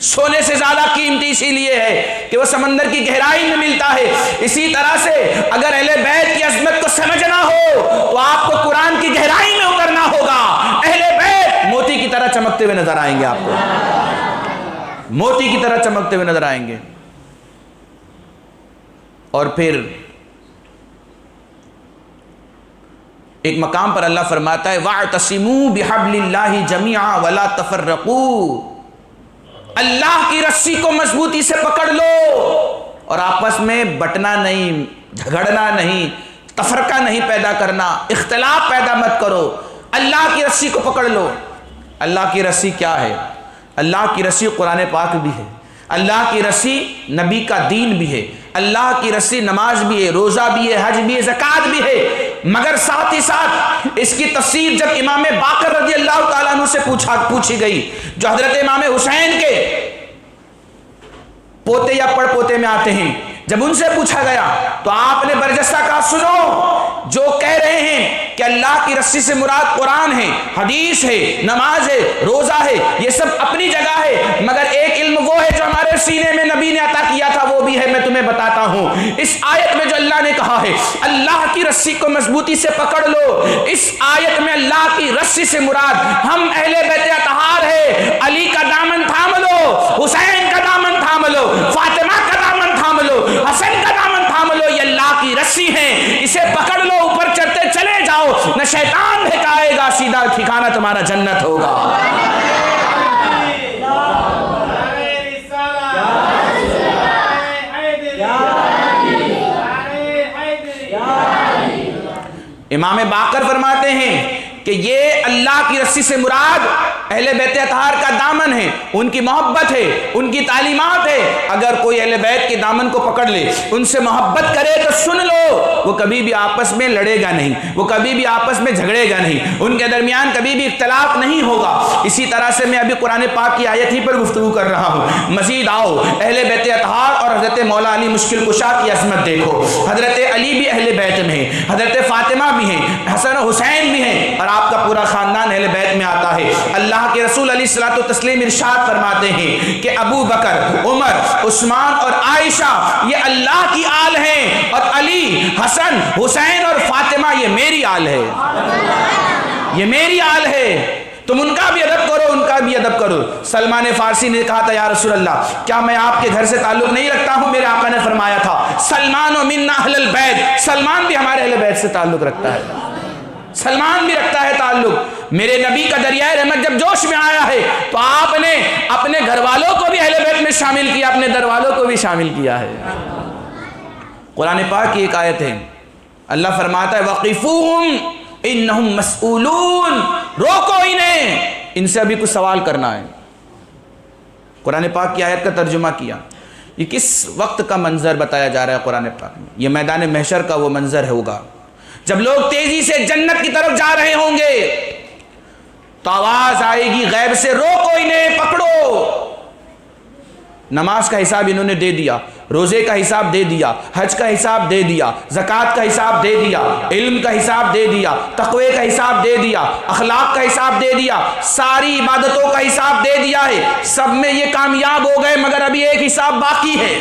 سونے سے زیادہ قیمتی اسی لیے ہے کہ وہ سمندر کی گہرائی میں ملتا ہے۔ اسی طرح سے اگر اہل بیت کی عظمت کو سمجھنا ہو تو آپ کو قرآن کی گہرائی میں اترنا ہوگا۔ اہل بیت موتی کی طرح چمکتے ہوئے نظر آئیں گے، آپ کو موتی کی طرح چمکتے ہوئے نظر آئیں گے۔ اور پھر ایک مقام پر اللہ فرماتا ہے وَاعْتَصِمُوا بِحَبْلِ اللَّهِ جَمِيعًا وَلَا تَفَرَّقُوا، اللہ کی رسی کو مضبوطی سے پکڑ لو اور آپس میں بٹنا نہیں، جھگڑنا نہیں، تفرقہ نہیں پیدا کرنا، اختلاف پیدا مت کرو، اللہ کی رسی کو پکڑ لو۔ اللہ کی رسی کیا ہے؟ اللہ کی رسی قرآن پاک بھی ہے، اللہ کی رسی نبی کا دین بھی ہے، اللہ کی رسی نماز بھی ہے، روزہ بھی ہے، حج بھی ہے، زکوٰۃ بھی ہے۔ مگر ساتھ ہی ساتھ اس کی تفسیر جب امام باقر رضی اللہ تعالیٰ عنہ سے پوچھی گئی، جو حضرت امام حسین کے پوتے یا پڑ پوتے میں آتے ہیں، جب ان سے پوچھا گیا تو آپ نے برجستہ کہا سنو، جو کہہ رہے ہیں کہ اللہ کی رسی سے مراد قرآن ہے، حدیث ہے، نماز ہے، روزہ ہے، یہ سب اپنی جگہ ہے، مگر ایک علم وہ ہے جو ہمارے سینے میں نبی نے عطا کیا تھا، وہ بھی ہے، میں تمہیں بتاتا ہوں۔ اس آیت میں جو اللہ نے کہا ہے اللہ کی رسی کو مضبوطی سے پکڑ لو، اس آیت میں اللہ کی رسی سے مراد ہم اہل بیت اطہار ہے۔ علی کا دامن تھام لو، حسین کا دامن تھام لو، فاطمہ کا دامن تھام لو، حسن کا دامن تھام لو، یہ اللہ کی رسی ہے، اسے پکڑ لو، اوپر چڑھتے چلے جاؤ، نہ شیطان بہکائے گا، سیدھا ٹھکانہ تمہارا جنت ہوگا۔ امام باقر فرماتے ہیں کہ یہ اللہ کی رسی سے مراد اہل بیت اطہار کا دامن ہے، ان کی محبت ہے، ان کی تعلیمات ہے۔ اگر کوئی اہل بیت کے دامن کو پکڑ لے، ان سے محبت کرے تو سن لو، وہ کبھی بھی آپس میں لڑے گا نہیں، وہ کبھی بھی آپس میں جھگڑے گا نہیں، ان کے درمیان کبھی بھی اختلاف نہیں ہوگا۔ اسی طرح سے میں ابھی قرآن پاک کی آیت ہی پر گفتگو کر رہا ہوں، مزید آؤ اہل بیت اطہار اور حضرت مولا علی مشکل کشا کی عظمت دیکھو۔ حضرت علی بھی اہل بیت میں ہیں، حضرت فاطمہ بھی ہیں، حسن و حسین بھی ہیں، اور آپ کا پورا خاندان اہل بیت میں آتا ہے۔ اللہ کے رسول علیہ الصلوۃ والتسلیم ارشاد فرماتے ہیں کہ ابو بکر، عمر، عثمان اور عائشہ یہ اللہ کی آل ہیں، اور علی، حسن، حسین اور فاطمہ یہ میری آل ہے، یہ میری آل ہے، تم ان کا بھی ادب کرو، ان کا بھی ادب کرو۔ سلمان فارسی نے کہا تھا یا رسول اللہ کیا میں آپ کے گھر سے تعلق نہیں رکھتا ہوں؟ میرے آقا نے فرمایا تھا سلمان و منا اہل البیت، سلمان بھی ہمارے اہل بیت سے تعلق رکھتا ہے، سلمان بھی رکھتا ہے تعلق۔ میرے نبی کا دریائے رحمت جب جوش میں آیا ہے تو آپ نے اپنے گھر والوں کو بھی اہل بیت میں شامل کیا، اپنے در والوں کو بھی شامل کیا ہے۔ قرآن پاک کی ایک آیت ہے، اللہ فرماتا ہے وَقِفُوهُمْ إِنَّهُمْ مَسْئُولُونَ، روکو انہیں، ان سے ابھی کچھ سوال کرنا ہے۔ قرآن پاک کی آیت کا ترجمہ کیا، یہ کس وقت کا منظر بتایا جا رہا ہے قرآن پاک میں؟ یہ میدان محشر کا وہ منظر ہوگا جب لوگ تیزی سے جنت کی طرف جا رہے ہوں گے تو آواز آئے گی غیب سے روکو انہیں، پکڑو۔ نماز کا حساب انہوں نے دے دیا، روزے کا حساب دے دیا، حج کا حساب دے دیا، زکوٰۃ کا حساب دے دیا، علم کا حساب دے دیا، تقوی کا حساب دے دیا، اخلاق کا حساب دے دیا، ساری عبادتوں کا حساب دے دیا ہے، سب میں یہ کامیاب ہو گئے، مگر ابھی ایک حساب باقی ہے،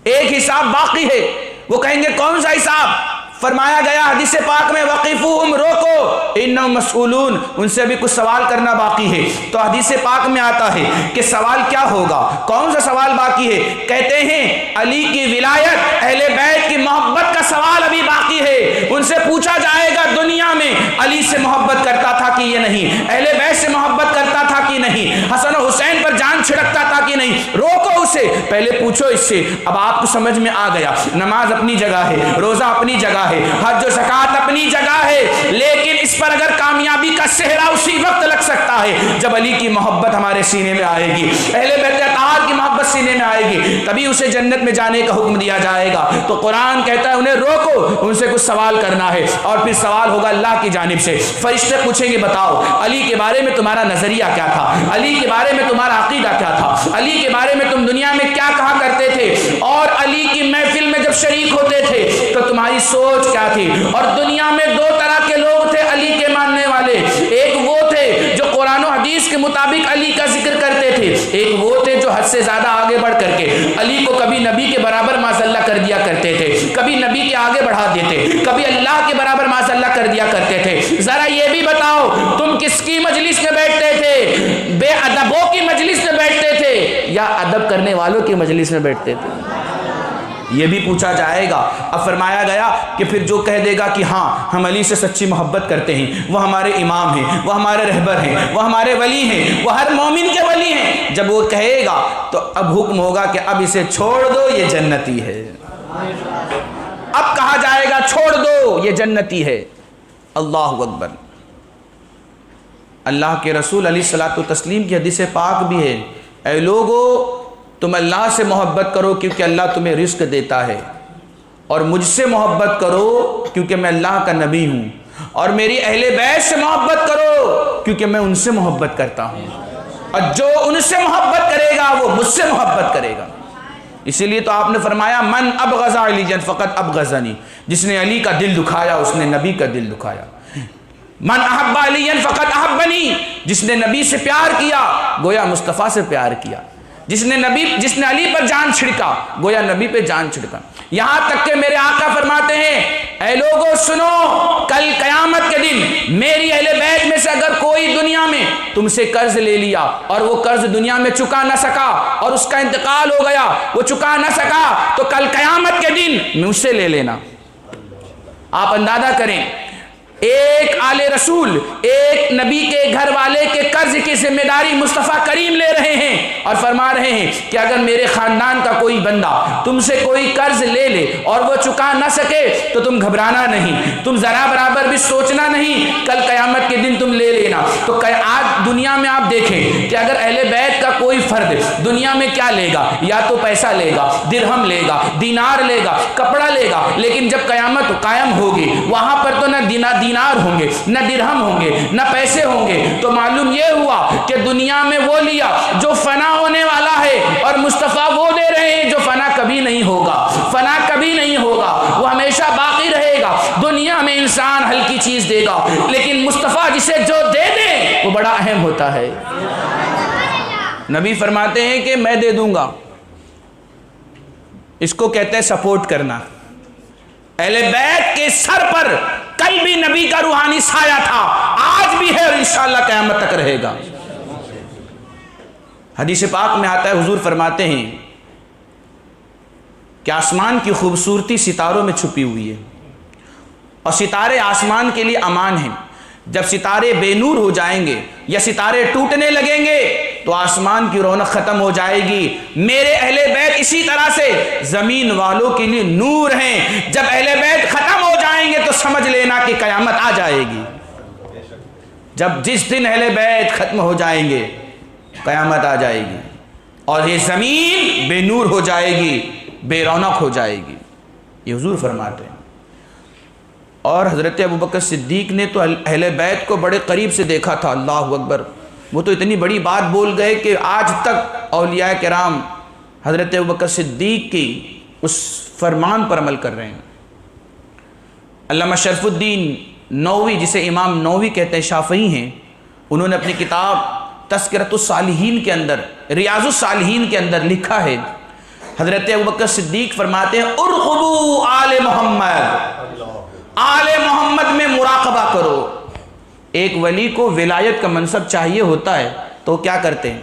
ایک حساب باقی ہے۔ وہ کہیں گے کون سا حساب؟ فرمایا گیا حدیث پاک میں وقفوہم، روکو، انہم مسئولون، ان سے بھی کچھ سوال کرنا باقی ہے۔ تو حدیث پاک میں آتا ہے کہ سوال کیا ہوگا، کون سا سوال باقی ہے؟ کہتے ہیں علی کی ولایت، اہل بیت کی محبت کا سوال ابھی باقی ہے۔ ان سے پوچھا جائے گا دنیا میں علی سے محبت کرتا تھا کہ یہ نہیں، اہل بیت سے محبت کرتا تھا کہ نہیں، حسن و حسین پر جان چھڑکتا تھا کہ نہیں؟ روکو اسے، پہلے پوچھو اس سے۔ اب آپ کو سمجھ میں آ گیا، نماز اپنی جگہ ہے، روزہ اپنی جگہ ہے، حج و زکوٰۃ اپنی جگہ ہے، لیکن اس پر اگر کامیابی کا صحرا اسی وقت لگ سکتا ہے جب علی کی محبت ہمارے سینے میں آئے گی، اہل بیت اطہار کی محبت سینے میں آئے گی، تبھی اسے جنت میں جانے کا حکم دیا جائے گا۔ تو قرآن کہتا ہے انہیں روکو، ان سے کچھ سوال کرنا ہے، اور پھر سوال ہوگا اللہ کی جانب سے۔ فرشتے پوچھیں گے بتاؤ علی کے بارے میں تمہارا نظریہ کیا تھا، علی کے بارے میں تمہارا عقیدہ کیا تھا، علی کے بارے میں تم دنیا میں کیا کہا کرتے تھے، اور علی کی محفل میں جب شریک ہوتے تھے تو تمہارا تمہاری سوچ کیا تھی۔ اور دنیا میں دو طرح کے لوگ تھے علی کے ماننے والے، ایک وہ تھے جو قرآن و حدیث کے مطابق علی کا ذکر کرتے تھے، ایک وہ تھے جو حد سے زیادہ آگے بڑھ کر کے علی کو کبھی نبی کے برابر معاذ اللہ کر دیا کرتے تھے، کبھی نبی کے آگے بڑھا دیتے، کبھی اللہ کے برابر معاذ اللہ کر دیا کرتے تھے۔ ذرا یہ بھی بتاؤ تم کس کی مجلس میں بیٹھتے تھے؟ بے ادبوں کی مجلس میں بیٹھتے تھے یا ادب کرنے والوں کی مجلس میں بیٹھتے تھے؟ یہ بھی پوچھا جائے گا۔ اب فرمایا گیا کہ پھر جو کہہ دے گا کہ ہاں ہم علی سے سچی محبت کرتے ہیں، وہ ہمارے امام ہیں، وہ ہمارے رہبر ہیں، وہ ہمارے ولی ہیں، وہ ہر مومن کے ولی ہیں، جب وہ کہے گا تو اب حکم ہوگا کہ اب اسے چھوڑ دو، یہ جنتی ہے۔ اب کہا جائے گا چھوڑ دو، یہ جنتی ہے۔ اللہ اکبر۔ اللہ کے رسول علیہ الصلوۃ والتسلیم کی حدیث پاک بھی ہے، اے لوگو تم اللہ سے محبت کرو کیونکہ اللہ تمہیں رزق دیتا ہے، اور مجھ سے محبت کرو کیونکہ میں اللہ کا نبی ہوں، اور میری اہل بیت سے محبت کرو کیونکہ میں ان سے محبت کرتا ہوں، اور جو ان سے محبت کرے گا وہ مجھ سے محبت کرے گا۔ اسی لیے تو آپ نے فرمایا من ابغض علی فقط ابغضنی، جس نے علی کا دل دکھایا اس نے نبی کا دل دکھایا۔ من احب علی فقط احبنی، جس نے نبی سے پیار کیا گویا مصطفیٰ سے پیار کیا، جس نے علی پر جان چھڑکا گویا نبی پہ جان چھڑکا۔ یہاں تک کہ میرے آقا فرماتے ہیں اے لوگو سنو، کل قیامت کے دن میری اہل بیت میں سے اگر کوئی دنیا میں تم سے قرض لے لیا اور وہ قرض دنیا میں چکا نہ سکا اور اس کا انتقال ہو گیا، وہ چکا نہ سکا، تو کل قیامت کے دن مجھ سے لے لینا۔ آپ اندازہ کریں، ایک آل رسول، ایک نبی کے گھر والے کے قرض کی ذمہ داری مصطفیٰ کریم لے رہے ہیں اور فرما رہے ہیں کہ اگر میرے خاندان کا کوئی بندہ تم سے کوئی قرض لے لے اور وہ چکا نہ سکے تو تم گھبرانا نہیں، تم ذرا برابر بھی سوچنا نہیں، کل قیامت کے دن تم لے لینا۔ تو آج دنیا میں آپ دیکھیں کہ اگر اہل بیت کا کوئی فرد دنیا میں کیا لے گا، یا تو پیسہ لے گا، درہم لے گا، دینار لے گا، کپڑا لے گا، لیکن جب قیامت قائم ہوگی وہاں پر تو نہ دینار ہوں گے، نہ درہم ہوں گے، نہ پیسے ہوں گے، تو معلوم یہ ہوا کہ دنیا میں وہ لیا جو فنا ہونے والا ہے اور مصطفیٰ وہ دے رہے ہیں جو فنا کبھی نہیں ہوگا، فنا کبھی نہیں ہوگا، وہ ہمیشہ باقی رہے گا۔ دنیا میں انسان ہلکی چیز دے گا لیکن مصطفیٰ جسے جو دے دے وہ بڑا اہم ہوتا ہے۔ نبی فرماتے ہیں کہ میں دے دوں گا، اس کو کہتے ہیں سپورٹ کرنا۔ اہل بیت کے سر پر کل بھی نبی کا روحانی سایہ تھا، آج بھی ہے اور انشاءاللہ قیامت تک رہے گا۔ حدیث پاک میں آتا ہے حضور فرماتے ہیں کہ آسمان کی خوبصورتی ستاروں میں چھپی ہوئی ہے، اور ستارے آسمان کے لیے امان ہیں۔ جب ستارے بے نور ہو جائیں گے یا ستارے ٹوٹنے لگیں گے تو آسمان کی رونق ختم ہو جائے گی۔ میرے اہل بیت اسی طرح سے زمین والوں کے لیے نور ہیں، جب اہل بیت ختم ہو جائیں گے تو سمجھ لینا کہ قیامت آ جائے گی۔ جس دن اہل بیت ختم ہو جائیں گے قیامت آ جائے گی اور یہ زمین بے نور ہو جائے گی، بے رونق ہو جائے گی، یہ حضور فرماتے ہیں۔ اور حضرت ابوبکر صدیق نے تو اہل بیت کو بڑے قریب سے دیکھا تھا، اللہ اکبر، وہ تو اتنی بڑی بات بول گئے کہ آج تک اولیاء کرام حضرت ابوبکر صدیق کی اس فرمان پر عمل کر رہے ہیں۔ علامہ شرف الدین نووی، جسے امام نووی کہتے ہیں، شافعی ہیں، انہوں نے اپنی کتاب تذکرۃ الصالحین کے اندر، ریاض الصالحین کے اندر لکھا ہے، حضرت ابوبکر صدیق فرماتے ہیں ارقبوا آل محمد، آل محمد میں مراقبہ کرو۔ ایک ولی کو ولایت کا منصب چاہیے ہوتا ہے تو کیا کرتے ہیں؟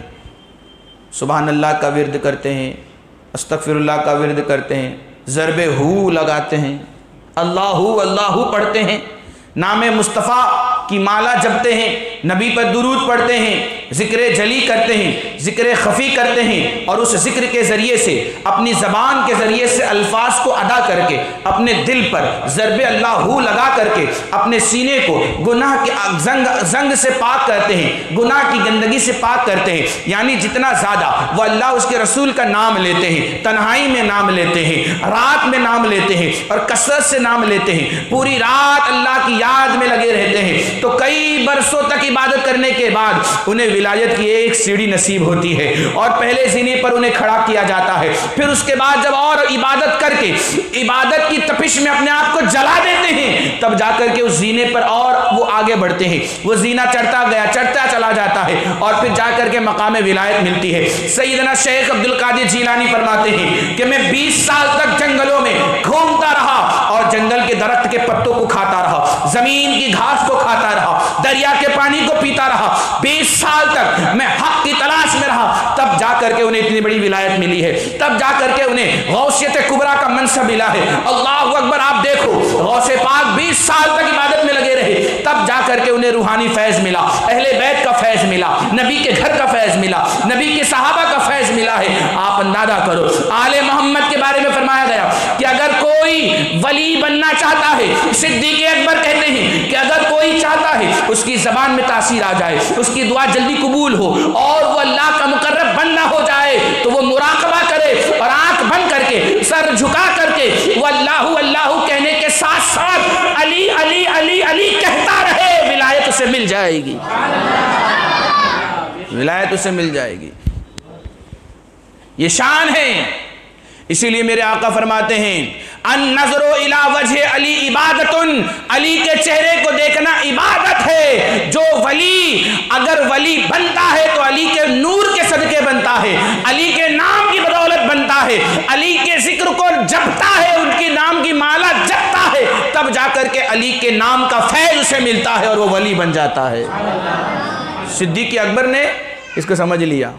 سبحان اللہ کا ورد کرتے ہیں، استغفر اللہ کا ورد کرتے ہیں، ضرب ہو لگاتے ہیں، اللہ اللہ پڑھتے ہیں، نام مصطفیٰ کی مالا جپتے ہیں، نبی پر درود پڑھتے ہیں، ذکر جلی کرتے ہیں، ذکر خفی کرتے ہیں، اور اس ذکر کے ذریعے سے اپنی زبان کے ذریعے سے الفاظ کو ادا کر کے اپنے دل پر ضرب اللہ لگا کر کے اپنے سینے کو گناہ کے زنگ سے پاک کرتے ہیں، گناہ کی گندگی سے پاک کرتے ہیں۔ یعنی جتنا زیادہ وہ اللہ اس کے رسول کا نام لیتے ہیں، تنہائی میں نام لیتے ہیں، رات میں نام لیتے ہیں اور کثرت سے نام لیتے ہیں، پوری رات اللہ کی یاد میں لگے رہتے ہیں، تو کئی برسوں تک عبادت کرنے کے بعد انہیں ولایت کی ایک سیڑھی نصیب ہوتی ہے، اور پہلے زینے پر انہیں کھڑا کیا جاتا ہے، پھر اس کے بعد جب اور عبادت کر کے عبادت کی تپش میں اپنے آپ کو جلا دیتے ہیں، تب جا کر کے اس زینے پر اور وہ آگے بڑھتے ہیں، وہ زینہ چڑھتا گیا، چڑھتا چلا جاتا ہے، اور پھر جا کر کے مقام ولایت ملتی ہے۔ سیدنا شیخ عبد القادر جیلانی فرماتے ہیں کہ میں 20 سال تک جنگلوں میں گھومتا رہا اور جنگل کے درخت کے پتوں کو کھاتا رہا، زمین کی گھاس کو کھاتا رہا، دریا کے پانی کو پیتا رہا، 20 سال تک میں حق کی تلاش میں رہا، تب جا کر کے انہیں اتنی بڑی ولایت ملی ہے، تب جا کر کے انہیں غوثیت کبریٰ کا منصب ملا ہے۔ اللہ اکبر، آپ دیکھو غوث پاک 20 سال تک عبادت میں لگے رہے، تب جا کر کے انہیں روحانی فیض ملا، اہل بیت کا فیض ملا، نبی کے گھر کا فیض ملا، نبی کے صحابہ کا فیض ملا ہے۔ آپ اندازہ کرو، آل محمد کے بارے میں فرمایا گیا کہ اگر کوئی ولی بننا چاہتا ہے، صدیق اکبر کہتے ہیں کہ اگر کوئی چاہتا ہے اس کی زبان میں تاثیر آ جائے، اس کی دعا جلدی قبول ہو اور وہ اللہ کا مقرب بننا ہو جائے، تو وہ مراقبہ کرے اور آنکھ بند کر کے سر جھکا کر کے وہ اللہ اللہ کہنے کے ساتھ ساتھ علی علی علی علی کہتا رہے، ولایت اسے مل جائے گی، ولایت اسے مل جائے گی۔ یہ شان ہے۔ اسی لیے میرے آقا فرماتے ہیں النظر الی وجہ علی عبادت، علی کے چہرے کو دیکھنا عبادت ہے۔ جو ولی اگر ولی بنتا ہے تو علی کے نور کے صدقے بنتا ہے، علی کے نام کی بدولت بنتا ہے، علی کے ذکر کو جپتا ہے، ان کی نام کی مالا جپتا ہے، تب جا کر کے علی کے نام کا فیض اسے ملتا ہے اور وہ ولی بن جاتا ہے۔ صدیق اکبر نے اس کو سمجھ لیا،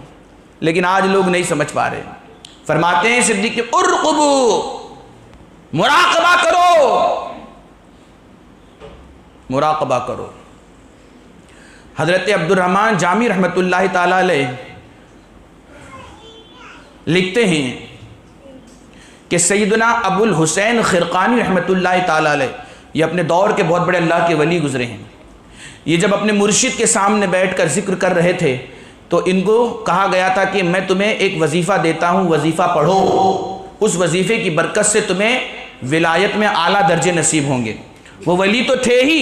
لیکن آج لوگ نہیں سمجھ پا رہے۔ فرماتے ہیں صدیق ارقبو، مراقبہ کرو، مراقبہ کرو۔ حضرت عبد الرحمن جامی رحمۃ اللہ تعالی علیہ لکھتے ہیں کہ سیدنا ابو الحسین خرقانی رحمۃ اللہ تعالی علیہ، یہ اپنے دور کے بہت بڑے اللہ کے ولی گزرے ہیں، یہ جب اپنے مرشد کے سامنے بیٹھ کر ذکر کر رہے تھے تو ان کو کہا گیا تھا کہ میں تمہیں ایک وظیفہ دیتا ہوں، وظیفہ پڑھو، اس وظیفے کی برکت سے تمہیں ولایت میں اعلیٰ درجے نصیب ہوں گے۔ وہ ولی تو تھے ہی،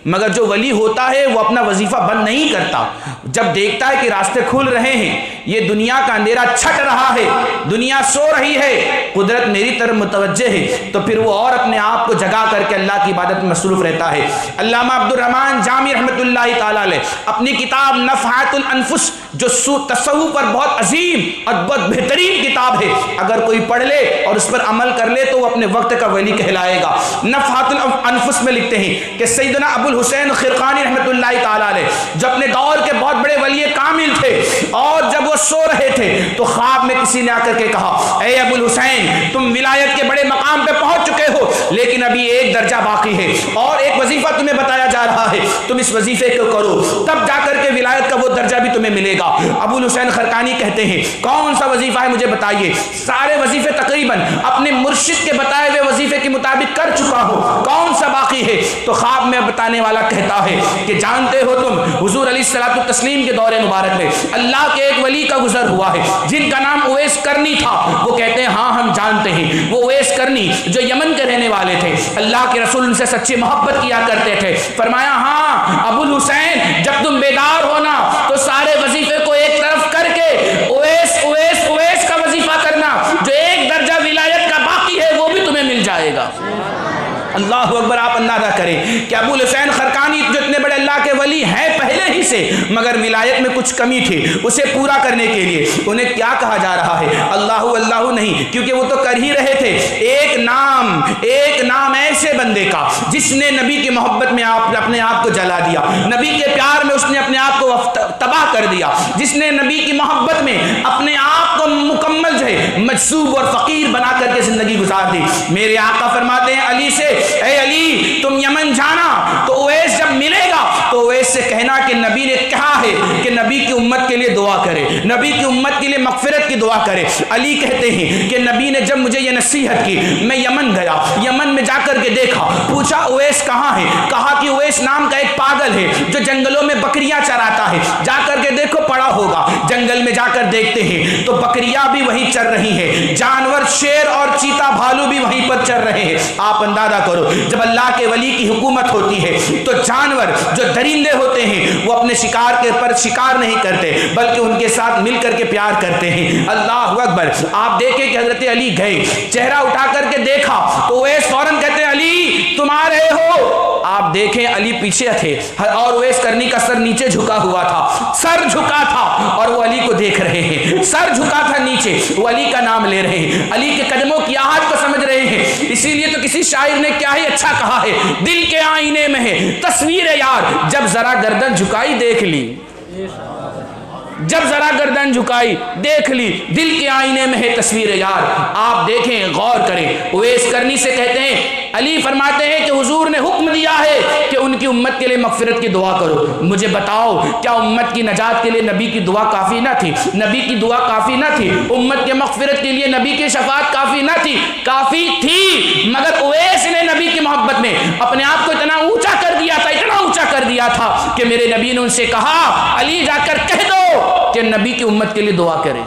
مگر جو ولی ہوتا ہے وہ اپنا وظیفہ بند نہیں کرتا، جب دیکھتا ہے کہ راستے کھل رہے ہیں، یہ دنیا کا اندھیرا چھٹ رہا ہے، دنیا سو رہی ہے، قدرت میری طرف متوجہ ہے، تو پھر وہ اور اپنے آپ کو جگا کر کے اللہ کی عبادت میں مصروف رہتا ہے۔ علامہ عبد الرحمن جامی رحمۃ اللہ تعالی علیہ اپنی کتاب نفحات الانفس، جو تصوف پر بہت عظیم اور بہت بہترین کتاب ہے، اگر کوئی پڑھ لے اور اس پر عمل کر لے تو وہ اپنے وقت کا ولی کہلائے گا۔ نفحات الانفس میں لکھتے ہیں کہ سیدنا ابو الحسین خرقانی رحمۃ اللہ تعالی علیہ جو اپنے دور کے بہت بڑے ولی کامل تھے، اور جب وہ سو رہے تھے تو خواب میں کسی نے آ کر کے کہا، اے ابو الحسین، تم ولایت کے بڑے مقام پہ پہنچ چکے ہو، لیکن ابھی ایک درجہ باقی ہے اور ایک وظیفہ تمہیں بتایا جا رہا ہے، تم اس وظیفے کو کرو، تب جا کر کے ولایت کا وہ درجہ بھی تمہیں ملے گا۔ ابو الحسین خرقانی کہتے ہیں کون سا وظیفہ ہے مجھے بتائیے؟ سارے وظیفے تقریباً اپنے مرشد کے بتائے ہوئے وظیفے کے مطابق کر چکا ہوں، کون سا باقی ہے؟ تو خواب میں بتانے والا کہتا ہے کہ جانتے ہو تم حضور علیہ الصلوۃ والتسلیم کے دور مبارک میں اللہ کے ایک ولی کا گزر ہوا ہے جن کا نام اویس کرنی تھا۔ وہ کہتے ہیں ہاں ہم جانتے ہیں، وہ اویس کرنی جو یمن کے رہنے والے تھے، اللہ کے رسول ان سے سچی محبت کیا کرتے تھے۔ فرمایا ہاں ابو الحسین، جب تم بیدار ہونا تو سارے وظیفے کو ایک طرف کر کے اویس اویس اویس کا وظیفہ کرنا، جو ایک درجہ ولایت کا باقی ہے وہ بھی تمہیں مل جائے گا۔ اللہ اکبر، آپ اندازہ کریں کہ ابو الحسین خرقانی جو اتنے بڑے اللہ کے ولی ہیں پہلے ہی سے، مگر ولایت میں کچھ کمی تھی، اسے پورا کرنے کے لیے انہیں کیا کہا جا رہا ہے؟ اللہ اللہ نہیں، کیونکہ وہ تو کر ہی رہے تھے۔ ایک نام ایسے بندے کا جس نے نبی کی محبت میں اپنے آپ کو جلا دیا، نبی کے پیار میں اس نے اپنے آپ کو تباہ کر دیا، جس نے نبی کی محبت میں اپنے آپ کو مکمل جو ہے مجذوب اور فقیر بنا کر کے زندگی گزار دی۔ میرے آقا فرماتے ہیں علی سے، اے علی تم یمن جانا تو اویس جب ملے گا تو اویس سے کہنا کہ نبی نے کہا ہے کہ نبی کی امت کے لیے دعا کرے، نبی کی امت کے لیے مغفرت کی دعا کرے۔ علی کہتے ہیں کہ نبی نے جب مجھے یہ نصیحت کی، میں یمن گیا، یمن میں جا کر کے دیکھا، پوچھا اویس کہاں ہے؟ کہا کہ اویس نام کا ایک پاگل ہے جو جنگلوں میں بکریاں چراتا ہے، جا کر کے دیکھو پڑا ہوگا۔ جنگل میں جا کر دیکھتے ہیں تو بکریاں بھی وہیں چر رہی ہیں، جانور شیر اور چیتا بھالو بھی وہیں پر چر رہے ہیں۔ آپ اندازہ کرو جب اللہ کے ولی کی حکومت ہوتی ہے تو جانور جو درندے ہوتے ہیں ہیں وہ اپنے شکار کے پر شکار نہیں کرتے بلکہ ان کے ساتھ مل کر کے پیار کرتے ہیں۔ اللہ اکبر۔ آپ دیکھیں کہ حضرت علی گئے، چہرہ اٹھا کر کے دیکھا تو اویس فوراً کہتے ہیں علی تم آ رہے ہو۔ آپ دیکھیں علی پیچھے تھے اور اویس کرنی کا سر نیچے جھکا ہوا تھا، سر جھکا تھا اور وہ علی کو دیکھ رہے ہیں، سر جھکا تھا نیچے، وہ علی کا نام لے رہے ہیں، علی کے قدموں کی آہٹ کو سمجھ رہے ہیں۔ اسی لیے تو کسی شاعر نے کیا ہی اچھا کہا ہے، دل کے آئینے میں ہے تصویر یار، جب ذرا گردن جھکائی دیکھ لی، جب ذرا گردن جھکائی دیکھ لی، دل کے آئینے میں ہے تصویر یار۔ آپ دیکھیں، غور کریں، اویس کرنی سے کہتے ہیں، علی فرماتے ہیں کہ حضور نے حکم دیا ہے کہ ان کی امت کے لیے مغفرت کی دعا کرو، مجھے بتاؤ کیا امت کی نجات کے لیے نبی کی دعا کافی نہ تھی؟ نبی کی دعا کافی نہ تھی؟ امت کے مغفرت کے لیے نبی کی شفاعت کافی نہ تھی؟ کافی تھی، مگر اویس نے نبی کی محبت میں اپنے آپ کو اتنا اونچا کر دیا تھا، اتنا اونچا کر دیا تھا کہ میرے نبی نے ان سے کہا علی جا کر کہہ دو کہ نبی کی امت کے لیے دعا کرے۔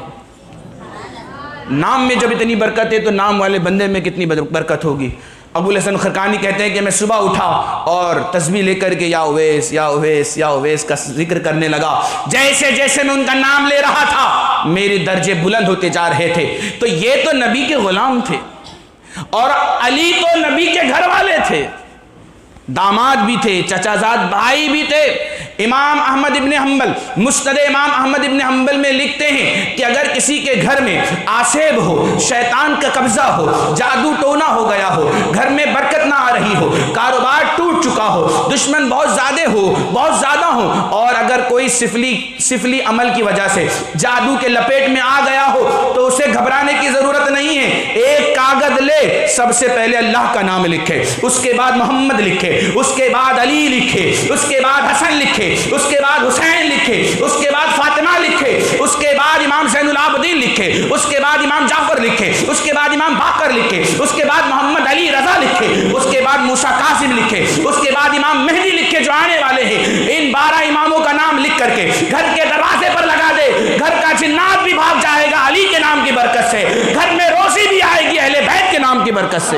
نام میں جب اتنی برکت ہے تو نام والے بندے میں کتنی برکت ہوگی۔ ابو الحسن خرقانی کہتے ہیں کہ میں صبح اٹھا اور تسبیح لے کر کے یا اویس یا اویس یا اویس کا ذکر کرنے لگا، جیسے جیسے میں ان کا نام لے رہا تھا میرے درجے بلند ہوتے جا رہے تھے۔ تو یہ تو نبی کے غلام تھے اور علی تو نبی کے گھر والے تھے، داماد بھی تھے، چچا زاد بھائی بھی تھے۔ امام احمد ابن حنبل مسند امام احمد ابن حنبل میں لکھتے ہیں کہ اگر کسی کے گھر میں آسیب ہو، شیطان کا قبضہ ہو، جادو ٹونا ہو گیا ہو، گھر میں برکت نہ آ رہی ہو، کاروبار ٹوٹ چکا ہو، دشمن بہت زیادہ ہو اور اگر کوئی سفلی عمل کی وجہ سے جادو کے لپیٹ میں آ گیا ہو تو اسے گھبرانے کی ضرورت نہیں ہے۔ ایک کاغذ لے، سب سے پہلے اللہ کا نام لکھے، اس کے بعد محمد لکھے، اس کے بعد علی لکھے، اس کے بعد حسن لکھے، اس کے بعد حسین لکھے، اس کے بعد فاطمہ لکھے، اس کے بعد امام زین العابدین لکھے، اس کے بعد امام جعفر لکھے، اس کے بعد امام باقر لکھے، اس کے بعد محمد علی رضا لکھے، اس کے بعد موسیٰ قاسم لکھے، اس کے بعد امام مہدی لکھے جو آنے والے ہیں۔ ان 12 اماموں کا نام لکھ کر کے گھر کے دروازے پر لگا دے، گھر کا جنات بھی بھاگ جائے گا علی کے نام کی برکت سے، گھر میں روزی بھی آئے گی اہل بیت کے نام کی برکت سے۔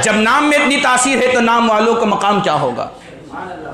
جب نام میں اتنی تاثیر ہے تو نام والوں کا مقام کیا ہوگا؟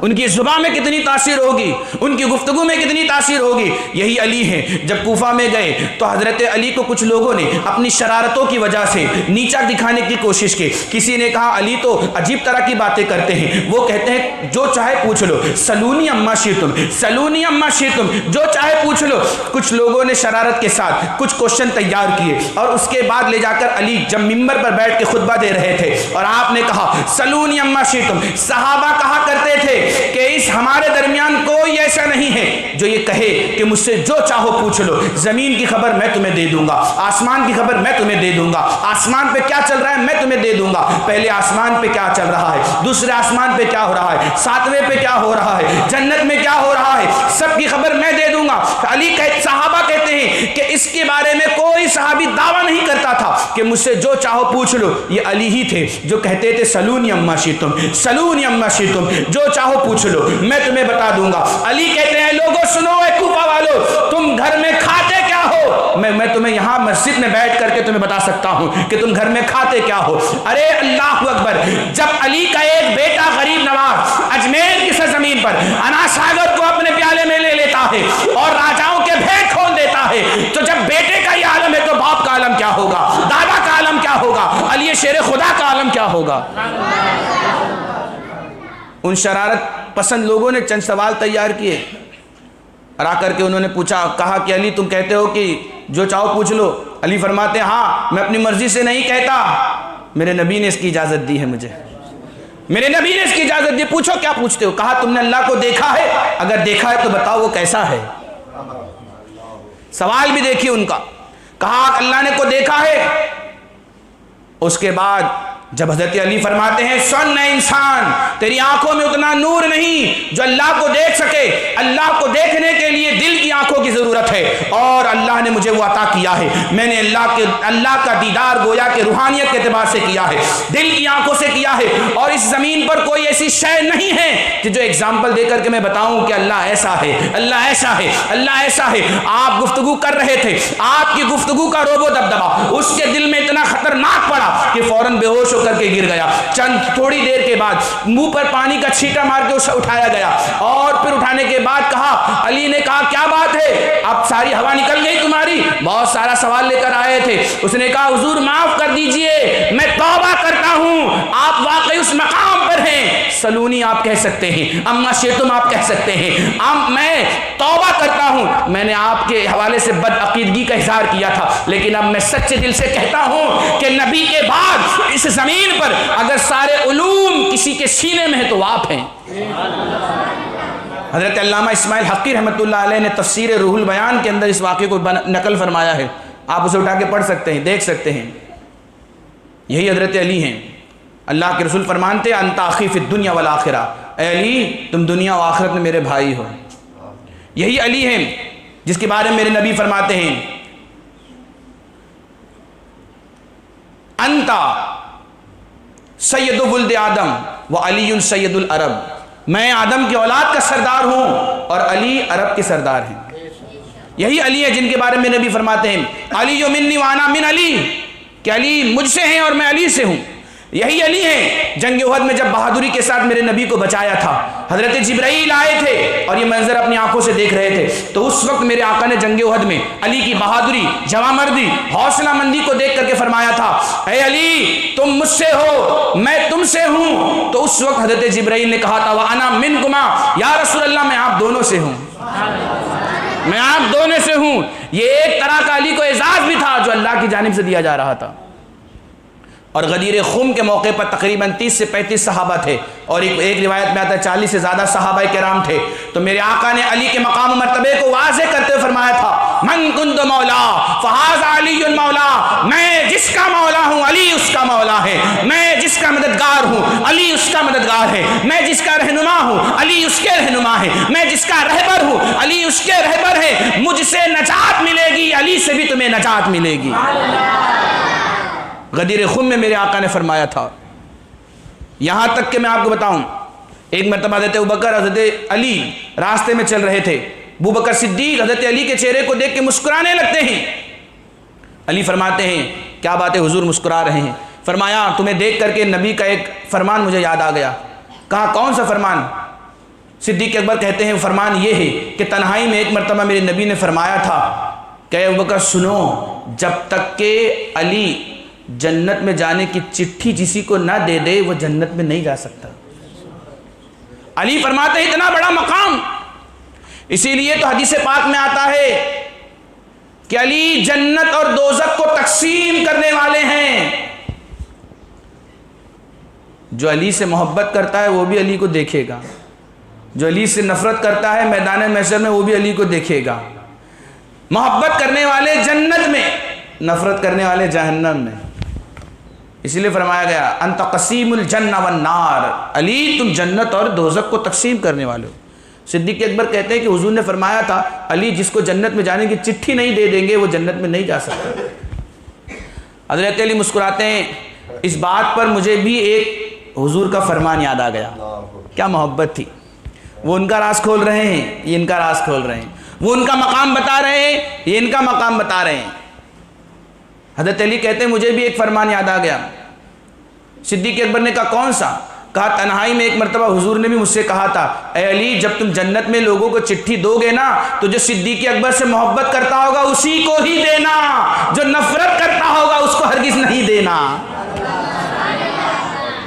ان کی زبان میں کتنی تاثیر ہوگی، ان کی گفتگو میں کتنی تاثیر ہوگی۔ یہی علی ہیں، جب کوفہ میں گئے تو حضرت علی کو کچھ لوگوں نے اپنی شرارتوں کی وجہ سے نیچا دکھانے کی کوشش کی۔ کسی نے کہا علی تو عجیب طرح کی باتیں کرتے ہیں، وہ کہتے ہیں جو چاہے پوچھ لو، سلونی اما شئتم، سلونی اما شئتم، جو چاہے پوچھ لو۔ کچھ لوگوں نے شرارت کے ساتھ کچھ کوشچن تیار کیے اور اس کے بعد لے جا کر علی جب ممبر پر بیٹھ کے خطبہ دے رہے تھے اور آپ نے کہا سلونی اما شئتم، صحابہ کہا کرتے تھے کہ اس ہمارے درمیان کوئی ایسا نہیں ہے جو یہ کہے کہ مجھ سے جو چاہو پوچھ لو، زمین کی خبر میں تمہیں دے دوں گا، آسمان کی خبر میں تمہیں دے دوں گا، آسمان پہ کیا چل رہا ہے میں تمہیں دے دوں گا، پہلے آسمان پہ کیا چل رہا ہے، دوسرے آسمان پہ کیا ہو رہا ہے، ساتویں پہ کیا ہو رہا ہے، جنت میں کیا ہو رہا ہے، سب کی خبر میں دے دوں گا۔ صحابہ کہتے ہیں کہ اس کے بارے میں کوئی صحابی دعویٰ نہیں کرتا تھا کہ مجھ سے جو چاہو پوچھ لو، یہ علی ہی تھے جو کہتے تھے سلونی اما شئتم، سلونی اما شئتم، جو چاہو پوچھ لو میں تمہیں بتا دوں گا۔ علی کہتے ہیں لوگوں سنو اے کوفہ والو، تم گھر میں کھاتے کیا ہو؟ میں تمہیں یہاں مسجد میں بیٹھ کر کے تمہیں بتا سکتا ہوں کہ تم گھر میں کھاتے کیا ہو۔ ارے اللہ اکبر، جب علی کا ایک بیٹا غریب نواز اجمیر کی سرزمین پر انا ساگر کو اپنے پیالے میں لے لیتا ہے اور راجاؤں کے بھید کھول دیتا ہے، تو جب بیٹے کا یہ عالم ہے تو باپ کا عالم کیا ہوگا، دادا کا عالم کیا ہوگا، علی شیر خدا کا عالم کیا ہوگا۔ ان شرارت پسند لوگوں نے چند سوال تیار کیے اور آ کر کے انہوں نے پوچھا، کہا کہ علی تم کہتے ہو کہ جو چاہو پوچھ لو؟ علی فرماتے ہیں ہاں، میں اپنی مرضی سے نہیں کہتا، میرے نبی نے اس کی اجازت دی ہے مجھے، میرے نبی نے اس کی اجازت دی، پوچھو کیا پوچھتے ہو۔ کہا تم نے اللہ کو دیکھا ہے؟ اگر دیکھا ہے تو بتاؤ وہ کیسا ہے۔ سوال بھی دیکھیے ان کا، کہا اللہ نے کو دیکھا ہے۔ اس کے بعد جب حضرت علی فرماتے ہیں سن اے انسان، تیری آنکھوں میں اتنا نور نہیں جو اللہ کو دیکھ سکے، اللہ کو دیکھنے کے لیے دل کی آنکھوں کی ضرورت ہے اور اللہ نے مجھے وہ عطا کیا ہے. میں نے اللہ کا دیدار گویا کہ روحانیت کے اعتبار سے کیا ہے, دل کی آنکھوں سے کیا ہے. اور اس زمین پر کوئی ایسی شے نہیں ہے کہ جو ایگزامپل دے کر کے میں بتاؤں کہ اللہ ایسا ہے, اللہ ایسا ہے, اللہ ایسا ہے. آپ گفتگو کر رہے تھے, آپ کی گفتگو کا روب و دبدبا اس کے دل میں اتنا خطرناک پڑا کہ فوراً بے ہوش ہو کر کے گر گیا. چند تھوڑی دیر کے بعد منہ پر پانی کا چھینٹا مار کے اسے اٹھایا گیا اور پھر اٹھانے کے بعد کہا, علی نے کہا کیا بات ہے, اب ساری ہوا نکل گئی تمہاری, بہت سارا سوال لے کر آئے تھے. اس نے کہا حضور معاف کر دیجئے, میں توبہ کرتا ہوں, آپ واقعی اس مقام پر ہیں, سلونی آپ کہہ سکتے ہیں, اما شیتم آپ کہہ سکتے ہیں, میں توبہ کرتا ہوں, میں نے آپ کے حوالے سے بد عقیدگی کا اظہار کیا تھا, لیکن اب میں سچے دل سے کہتا ہوں کہ نبی کے بعد اس زمین پر اگر سارے علوم کسی کے سینے میں ہے تو آپ ہیں. حضرت علامہ اسماعیل حقی رحمۃ اللہ علیہ نے تفسیر روح البیان کے اندر اس واقعے کو نقل فرمایا ہے, آپ اسے اٹھا کے پڑھ سکتے ہیں, دیکھ سکتے ہیں. یہی حضرت علی ہیں. اللہ کے رسول فرمانتے انت اخی فی الدنیا والآخرہ, اے علی تم دنیا و آخرت میں میرے بھائی ہو. یہی علی ہیں جس کے بارے میں میرے نبی فرماتے ہیں انت سید ولد آدم و علی سید العرب, میں آدم کی اولاد کا سردار ہوں اور علی عرب کے سردار ہیں. یہی علی ہے جن کے بارے میں نبی فرماتے ہیں علی منی وانا من علی, کہ علی مجھ سے ہیں اور میں علی سے ہوں. یہی علی ہیں جنگ احد میں جب بہادری کے ساتھ میرے نبی کو بچایا تھا, حضرت جبرائیل آئے تھے اور یہ منظر اپنی آنکھوں سے دیکھ رہے تھے, تو اس وقت میرے آقا نے جنگ احد میں علی کی بہادری, جوانمردی, حوصلہ مندی کو دیکھ کر کے فرمایا تھا اے علی تم مجھ سے ہو میں تم سے ہوں. تو اس وقت حضرت جبرائیل نے کہا تھا وانا منکما, یا رسول اللہ میں آپ دونوں سے ہوں, میں آپ دونوں سے ہوں. یہ ایک طرح کا علی کو اعزاز بھی تھا جو اللہ کی جانب سے دیا جا رہا تھا. اور غدیر خم کے موقع پر تقریباً 30 سے 35 صحابہ تھے, اور ایک روایت میں آتا ہے 40 سے زیادہ صحابہ کرام تھے. تو میرے آقا نے علی کے مقام و مرتبے کو واضح کرتے ہوئے فرمایا تھا من کنت مولا فہذا علی مولا, میں جس کا مولا ہوں علی اس کا مولا ہے, میں جس کا مددگار ہوں علی اس کا مددگار ہے, میں جس کا رہنما ہوں علی اس کے رہنما ہے, میں جس کا رہبر ہوں علی اس کے رہبر ہے. مجھ سے نجات ملے گی, علی سے بھی تمہیں نجات ملے گی. غدیر خم میں میرے آقا نے فرمایا تھا. یہاں تک کہ میں آپ کو بتاؤں, ایک مرتبہ حضرت ابوبکر حضرت علی راستے میں چل رہے تھے, ابوبکر صدیق حضرت علی کے چہرے کو دیکھ کے مسکرانے لگتے ہیں. علی فرماتے ہیں کیا بات ہے حضور مسکرا رہے ہیں؟ فرمایا تمہیں دیکھ کر کے نبی کا ایک فرمان مجھے یاد آ گیا. کہا کون سا فرمان؟ صدیق اکبر کہتے ہیں فرمان یہ ہے کہ تنہائی میں ایک مرتبہ میرے نبی نے فرمایا تھا کہ ابوبکر سنو, جب تک کہ علی جنت میں جانے کی چٹھی کسی کو نہ دے دے وہ جنت میں نہیں جا سکتا. علی فرماتے ہیں اتنا بڑا مقام, اسی لیے تو حدیث پاک میں آتا ہے کہ علی جنت اور دوزخ کو تقسیم کرنے والے ہیں. جو علی سے محبت کرتا ہے وہ بھی علی کو دیکھے گا, جو علی سے نفرت کرتا ہے میدان محشر میں وہ بھی علی کو دیکھے گا. محبت کرنے والے جنت میں, نفرت کرنے والے جہنم میں. اسی لیے فرمایا گیا انت قسیم الجنہ والنار, علی تم جنت اور دوزخ کو تقسیم کرنے والے ہو. صدیق اکبر کہتے ہیں کہ حضور نے فرمایا تھا علی جس کو جنت میں جانے کی چٹھی نہیں دے دیں گے وہ جنت میں نہیں جا سکتا. حضرت علی مسکراتے ہیں اس بات پر مجھے بھی ایک حضور کا فرمان یاد آ گیا. کیا محبت تھی, وہ ان کا راز کھول رہے ہیں, یہ ان کا راز کھول رہے ہیں, وہ ان کا مقام بتا رہے ہیں, یہ ان کا مقام بتا رہے ہیں. حضرت علی کہتے ہیں مجھے بھی ایک فرمان یاد آ گیا. صدیق اکبر نے کہا کون سا؟ کہا تنہائی میں ایک مرتبہ حضور نے بھی مجھ سے کہا تھا اے علی جب تم جنت میں لوگوں کو چٹھی دو گے نا تو جو صدیق اکبر سے محبت کرتا ہوگا اسی کو ہی دینا, جو نفرت کرتا ہوگا اس کو ہرگز نہیں دینا.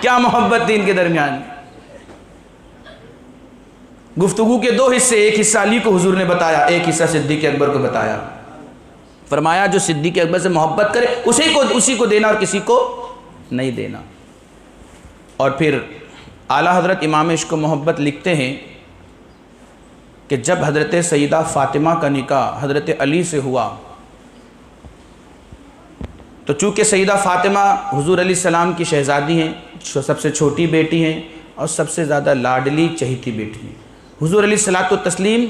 کیا محبت تھی ان کے درمیان. گفتگو کے 2 حصے, ایک حصہ علی کو حضور نے بتایا, ایک حصہ صدیق اکبر کو بتایا. فرمایا جو صدیق اکبر سے محبت کرے اسی کو دینا اور کسی کو نہیں دینا. اور پھر اعلیٰ حضرت امام عشق و محبت لکھتے ہیں کہ جب حضرت سیدہ فاطمہ کا نکاح حضرت علی سے ہوا تو چونکہ سیدہ فاطمہ حضور علیہ السلام کی شہزادی ہیں, سب سے چھوٹی بیٹی ہیں اور سب سے زیادہ لاڈلی چہیتی بیٹی ہیں. حضور علیہ الصلوۃ والتسلیم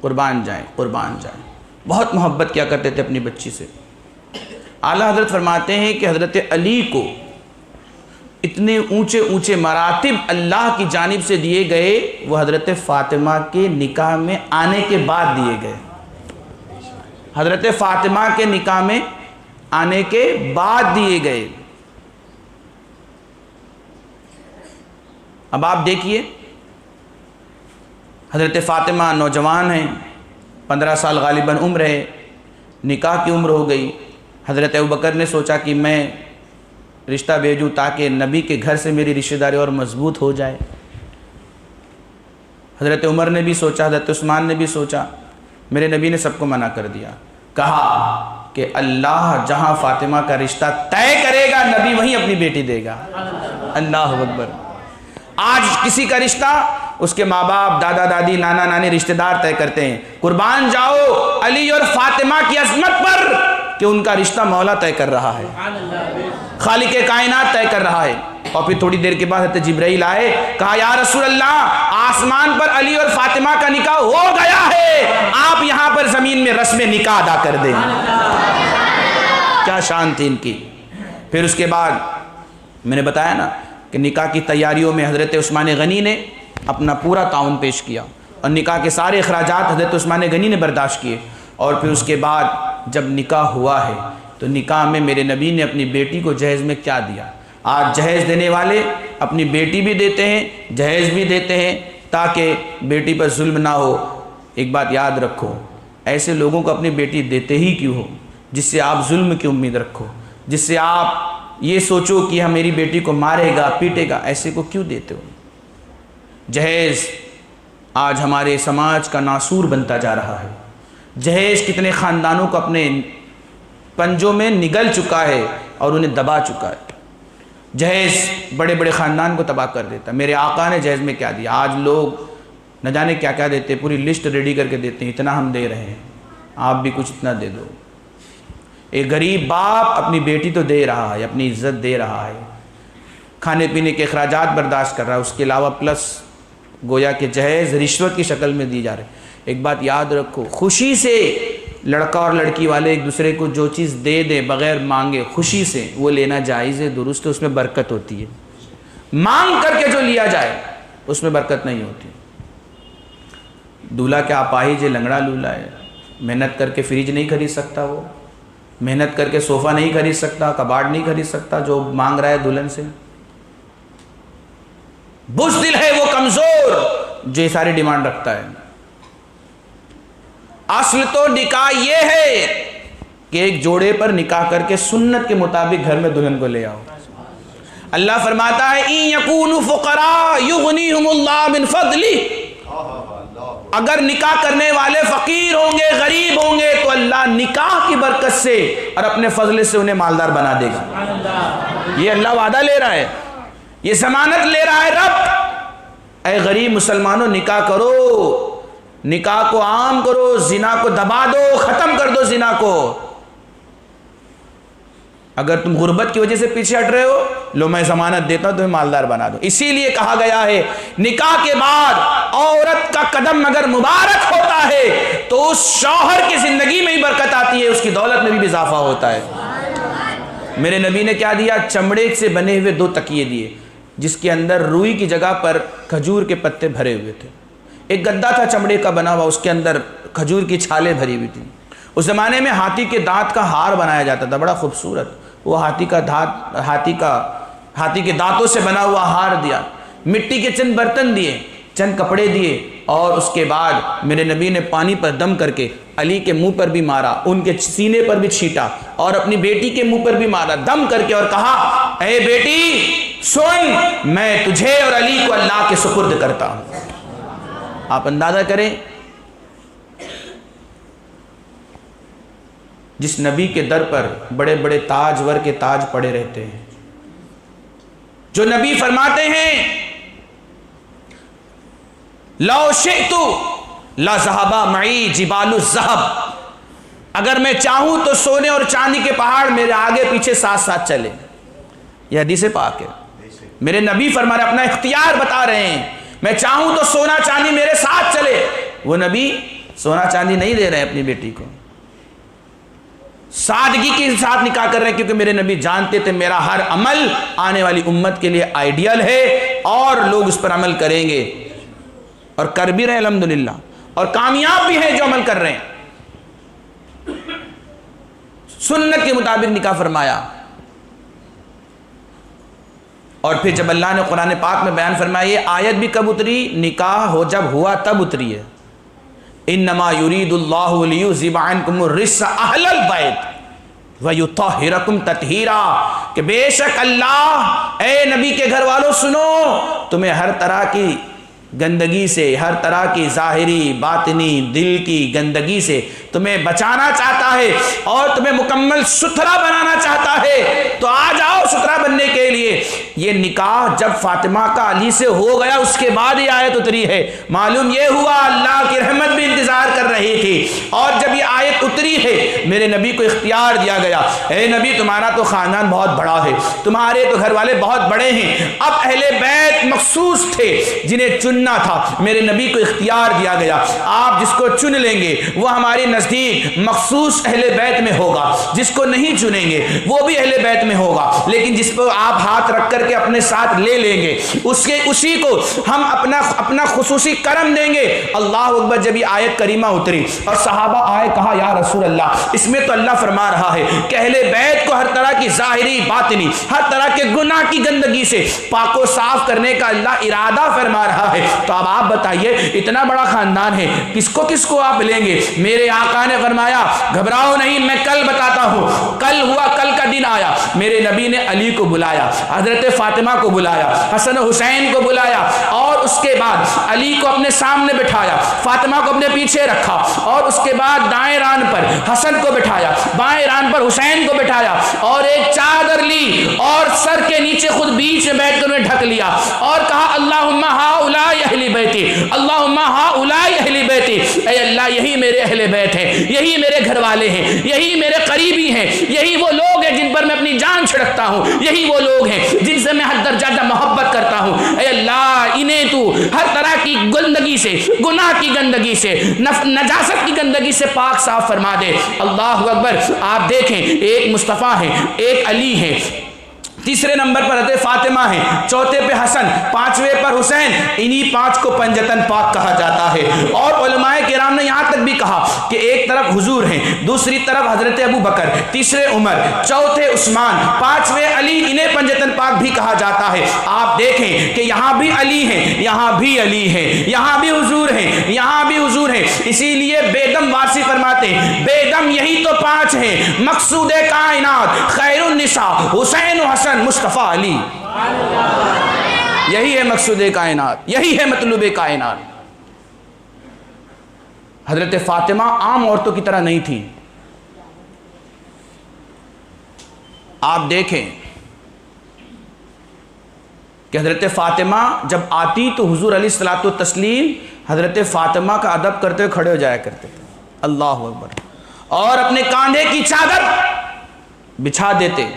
قربان جائیں قربان جائیں۔ بہت محبت کیا کرتے تھے اپنی بچی سے۔ اعلیٰ حضرت فرماتے ہیں کہ حضرت علی کو اتنے اونچے اونچے مراتب اللہ کی جانب سے دیے گئے، وہ حضرت فاطمہ کے نکاح میں آنے کے بعد دیے گئے۔ حضرت فاطمہ کے نکاح میں آنے کے بعد دیے گئے۔ اب آپ دیکھیے، حضرت فاطمہ نوجوان ہیں، 15 سال غالباً عمر ہے، نکاح کی عمر ہو گئی۔ حضرت ابوبکر نے سوچا کہ میں رشتہ بھیجوں تاکہ نبی کے گھر سے میری رشتہ داری اور مضبوط ہو جائے۔ حضرت عمر نے بھی سوچا، حضرت عثمان نے بھی سوچا، میرے نبی نے سب کو منع کر دیا۔ کہا کہ اللہ جہاں فاطمہ کا رشتہ طے کرے گا، نبی وہیں اپنی بیٹی دے گا۔ اللہ اکبر۔ آج کسی کا رشتہ اس کے ماں باپ، دادا دادی، نانا نانی، رشتہ دار طے کرتے ہیں۔ قربان جاؤ علی اور فاطمہ کی عظمت پر کہ ان کا رشتہ مولا طے کر رہا ہے، خالق کائنات طے کر رہا ہے۔ اور پھر تھوڑی دیر کے بعد حضرت جبرائیل آئے، کہا یا رسول اللہ، آسمان پر علی اور فاطمہ کا نکاح ہو گیا ہے، آپ یہاں پر زمین میں رسم نکاح ادا کر دیں۔ کیا شان تھی ان کی۔ پھر اس کے بعد میں نے بتایا نا کہ نکاح کی تیاریوں میں حضرت عثمان غنی نے اپنا پورا تعاون پیش کیا، اور نکاح کے سارے اخراجات حضرت عثمان غنی نے برداشت کیے۔ اور پھر اس کے بعد جب نکاح ہوا ہے تو نکاح میں میرے نبی نے اپنی بیٹی کو جہیز میں کیا دیا۔ آج جہیز دینے والے اپنی بیٹی بھی دیتے ہیں، جہیز بھی دیتے ہیں تاکہ بیٹی پر ظلم نہ ہو۔ ایک بات یاد رکھو، ایسے لوگوں کو اپنی بیٹی دیتے ہی کیوں ہو جس سے آپ ظلم کی امید رکھو، جس سے آپ یہ سوچو کہ ہم میری بیٹی کو مارے گا پیٹے گا، ایسے کو کیوں دیتے ہو؟ جہیز آج ہمارے سماج کا ناسور بنتا جا رہا ہے۔ جہیز کتنے خاندانوں کو اپنے پنجوں میں نگل چکا ہے اور انہیں دبا چکا ہے۔ جہیز بڑے بڑے خاندان کو تباہ کر دیتا ہے۔ میرے آقا نے جہیز میں کیا دیا، آج لوگ نہ جانے کیا کیا دیتے، پوری لسٹ ریڈی کر کے دیتے ہیں، اتنا ہم دے رہے ہیں، آپ بھی کچھ اتنا دے دو۔ ایک غریب باپ اپنی بیٹی تو دے رہا ہے، اپنی عزت دے رہا ہے، کھانے پینے کے اخراجات برداشت کر رہا ہے، اس کے علاوہ پلس گویا کہ جہیز رشوت کی شکل میں دی جا رہی ہے۔ ایک بات یاد رکھو، خوشی سے لڑکا اور لڑکی والے ایک دوسرے کو جو چیز دے دیں بغیر مانگے، خوشی سے وہ لینا جائز ہے، درست ہے، اس میں برکت ہوتی ہے۔ مانگ کر کے جو لیا جائے اس میں برکت نہیں ہوتی۔ دولہا کیا اپاہج ہے، لنگڑا لولا ہے، محنت کر کے فریج نہیں خرید سکتا، وہ محنت کر کے صوفہ نہیں خرید سکتا، کباڑ نہیں خرید سکتا جو مانگ رہا ہے دلہن سے۔ بزدل ہے وہ کمزور جو یہ ساری ڈیمانڈ رکھتا ہے۔ اصل تو نکاح یہ ہے کہ ایک جوڑے پر نکاح کر کے سنت کے مطابق گھر میں دلہن کو لے آؤ۔ اللہ فرماتا ہے اِن یکونوا فقراء یغنیہم اللہ من فضلہ، اگر نکاح کرنے والے فقیر ہوں گے، غریب ہوں گے تو اللہ نکاح کی برکت سے اور اپنے فضل سے انہیں مالدار بنا دے گا۔ یہ اللہ وعدہ لے رہا ہے، یہ ضمانت لے رہا ہے رب۔ اے غریب مسلمانوں، نکاح کرو، نکاح کو عام کرو، زنا کو دبا دو، ختم کر دو زنا کو۔ اگر تم غربت کی وجہ سے پیچھے ہٹ رہے ہو، لو میں ضمانت دیتا ہوں تمہیں مالدار بنا دو۔ اسی لیے کہا گیا ہے نکاح کے بعد عورت کا قدم اگر مبارک ہوتا ہے تو اس شوہر کی زندگی میں ہی برکت آتی ہے، اس کی دولت میں بھی اضافہ ہوتا ہے۔ میرے نبی نے کیا دیا؟ چمڑے سے بنے ہوئے 2 تکیے دیے جس کے اندر روئی کی جگہ پر کھجور کے پتے بھرے ہوئے تھے۔ ایک گدا تھا چمڑے کا بنا ہوا، اس کے اندر کھجور کی چھالیں بھری ہوئی تھیں۔ اس زمانے میں ہاتھی کے دانت کا ہار بنایا جاتا تھا، بڑا خوبصورت۔ وہ ہاتھی کے دانتوں سے بنا ہوا ہار دیا، مٹی کے چند برتن دیے، چند کپڑے دیے، اور اس کے بعد میرے نبی نے پانی پر دم کر کے علی کے منہ پر بھی مارا، ان کے سینے پر بھی چھینٹا، اور اپنی بیٹی کے منہ پر بھی مارا دم کر کے، اور کہا اے بیٹی سن، میں تجھے اور علی کو اللہ کے سپرد کرتا ہوں۔ آپ اندازہ کریں جس نبی کے در پر بڑے بڑے تاجور کے تاج پڑے رہتے ہیں، جو نبی فرماتے ہیں لو شئت لذهب معی جبال الذهب، اگر میں چاہوں تو سونے اور چاندی کے پہاڑ میرے آگے پیچھے ساتھ ساتھ چلے۔ یہ حدیث پاک ہے، میرے نبی فرما رہے، اپنا اختیار بتا رہے ہیں، میں چاہوں تو سونا چاندی میرے ساتھ چلے۔ وہ نبی سونا چاندی نہیں دے رہے ہیں اپنی بیٹی کو، سادگی کے ساتھ نکاح کر رہے ہیں، کیونکہ میرے نبی جانتے تھے میرا ہر عمل آنے والی امت کے لیے آئیڈیل ہے اور لوگ اس پر عمل کریں گے، اور کر بھی رہے الحمدللہ، اور کامیاب بھی ہیں جو عمل کر رہے ہیں۔ سنت کے مطابق نکاح فرمایا، اور پھر جب اللہ نے قرآن پاک میں بیان فرمایا، یہ آیت بھی کب اتری؟ نکاح ہو جب ہوا تب اتری ہے۔ انما یرید اللہ لیذھب عنکم الرجس اہل البیت ویطہرکم تطہیرا، کہ بے شک اللہ، اے نبی کے گھر والوں سنو، تمہیں ہر طرح کی گندگی سے، ہر طرح کی ظاہری باطنی دل کی گندگی سے تمہیں بچانا چاہتا ہے اور تمہیں مکمل ستھرا بنانا چاہتا ہے، تو آ جاؤ ستھرا بننے کے لیے۔ یہ نکاح جب فاطمہ کا علی سے ہو گیا اس کے بعد یہ آیت اتری ہے۔ معلوم یہ ہوا اللہ کی رحمت بھی انتظار کر رہی تھی، اور جب یہ آیت اتری ہے میرے نبی کو اختیار دیا گیا، اے نبی تمہارا تو خاندان بہت بڑا ہے، تمہارے تو گھر والے بہت بڑے ہیں، اب اہل بیت مخصوص تھے جنہیں چننا تھا، میرے نبی کو اختیار دیا گیا، آپ جس کو چن لیں گے وہ ہمارے نزدیک مخصوص اہل بیت میں ہوگا، جس کو نہیں چنیں گے وہ بھی اہل بیت میں ہوگا، لیکن جس کو آپ ہاتھ رکھ کر کے اپنے ساتھ لے لیں گے اسی کو ہم اپنا خصوصی کرم دیں گے۔ اللہ اکبر۔ جب یہ آیت کریمہ اتری اور صحابہ آئے، کہا یا رسول اللہ، اس میں تو اللہ فرما رہا ہے کہ اہل بیت کو ہر طرح کی ظاہری باطنی ہر طرح کے گناہ کی گندگی سے پاک و صاف کرنے کا اللہ ارادہ فرما رہا ہے، تو اب آپ بتائیے اتنا بڑا خاندان ہے، کس کو آپ لیں گے؟ میرے آقا نے فرمایا گھبراؤ نہیں، میں کل بتاتا ہوں۔ کل ہوا، کل کا دن آیا، میرے نبی نے علی کو بلایا، حضرت فاطمہ کو بلایا، حسن حسین کو بلایا، اور اس کے بعد علی کو اپنے سامنے بٹھایا، فاطمہ کو اپنے پیچھے رکھا، اور اس کے بعد دائیں ران پر حسن کو بٹھایا، بائیں ران پر حسین کو بٹھایا، اور ایک چادر لی اور سر کے نیچے خود بیچ میں بیٹھ کر انہیں ڈھک لیا، اور کہا اللہم ہؤلاء اہل بیتی، اللہم ہؤلاء اہل بیتی، اے اللہ یہی میرے اہل بیت ہیں، یہی میرے گھر والے ہیں، یہی میرے قریبی ہیں، یہی وہ لوگ ہیں جن پر میں اپنی جان چھڑکتا ہوں، یہی وہ لوگ ہیں جن سے میں حد درجہ محبت کرتا ہوں، اے اللہ انہیں تو ہر طرح کی گندگی سے، گناہ کی گندگی سے، نجاست کی گندگی سے پاک صاف فرما دے۔ اللہ اکبر۔ آپ دیکھیں، ایک مصطفیٰ ہے، ایک علی ہے، تیسرے نمبر پر حضرت فاطمہ ہے، چوتھے پہ حسن، پانچویں پر حسین، انہی پانچ کو پنجتن پاک کہا جاتا ہے۔ اور علماء کرام نے یہاں تک بھی کہا کہ ایک طرف حضور ہیں، دوسری طرف حضرت ابو بکر، تیسرے عمر، چوتھے عثمان، پانچویں علی، انہیں پنجتن پاک بھی کہا جاتا ہے۔ آپ دیکھیں کہ یہاں بھی علی ہیں، یہاں بھی علی ہیں، یہاں بھی حضور ہیں، یہاں بھی حضور ہیں، اسی لیے بیدم واسی فرماتے ہیں بیدم یہی تو پانچ ہیں، مقصود کائنات، خیر النساء، حسین و حسن، مصطفیٰ علی، یہی ہے مقصود کائنات، یہی ہے مطلوب کائنات۔ حضرت فاطمہ عام عورتوں کی طرح نہیں تھی۔ آپ دیکھیں کہ حضرت فاطمہ جب آتی تو حضور علیہ الصلوۃ والتسلیم حضرت فاطمہ کا ادب کرتے ہوئے کھڑے ہو جایا کرتے تھے، اللہ اکبر، اور اپنے کاندھے کی چادر بچھا دیتے،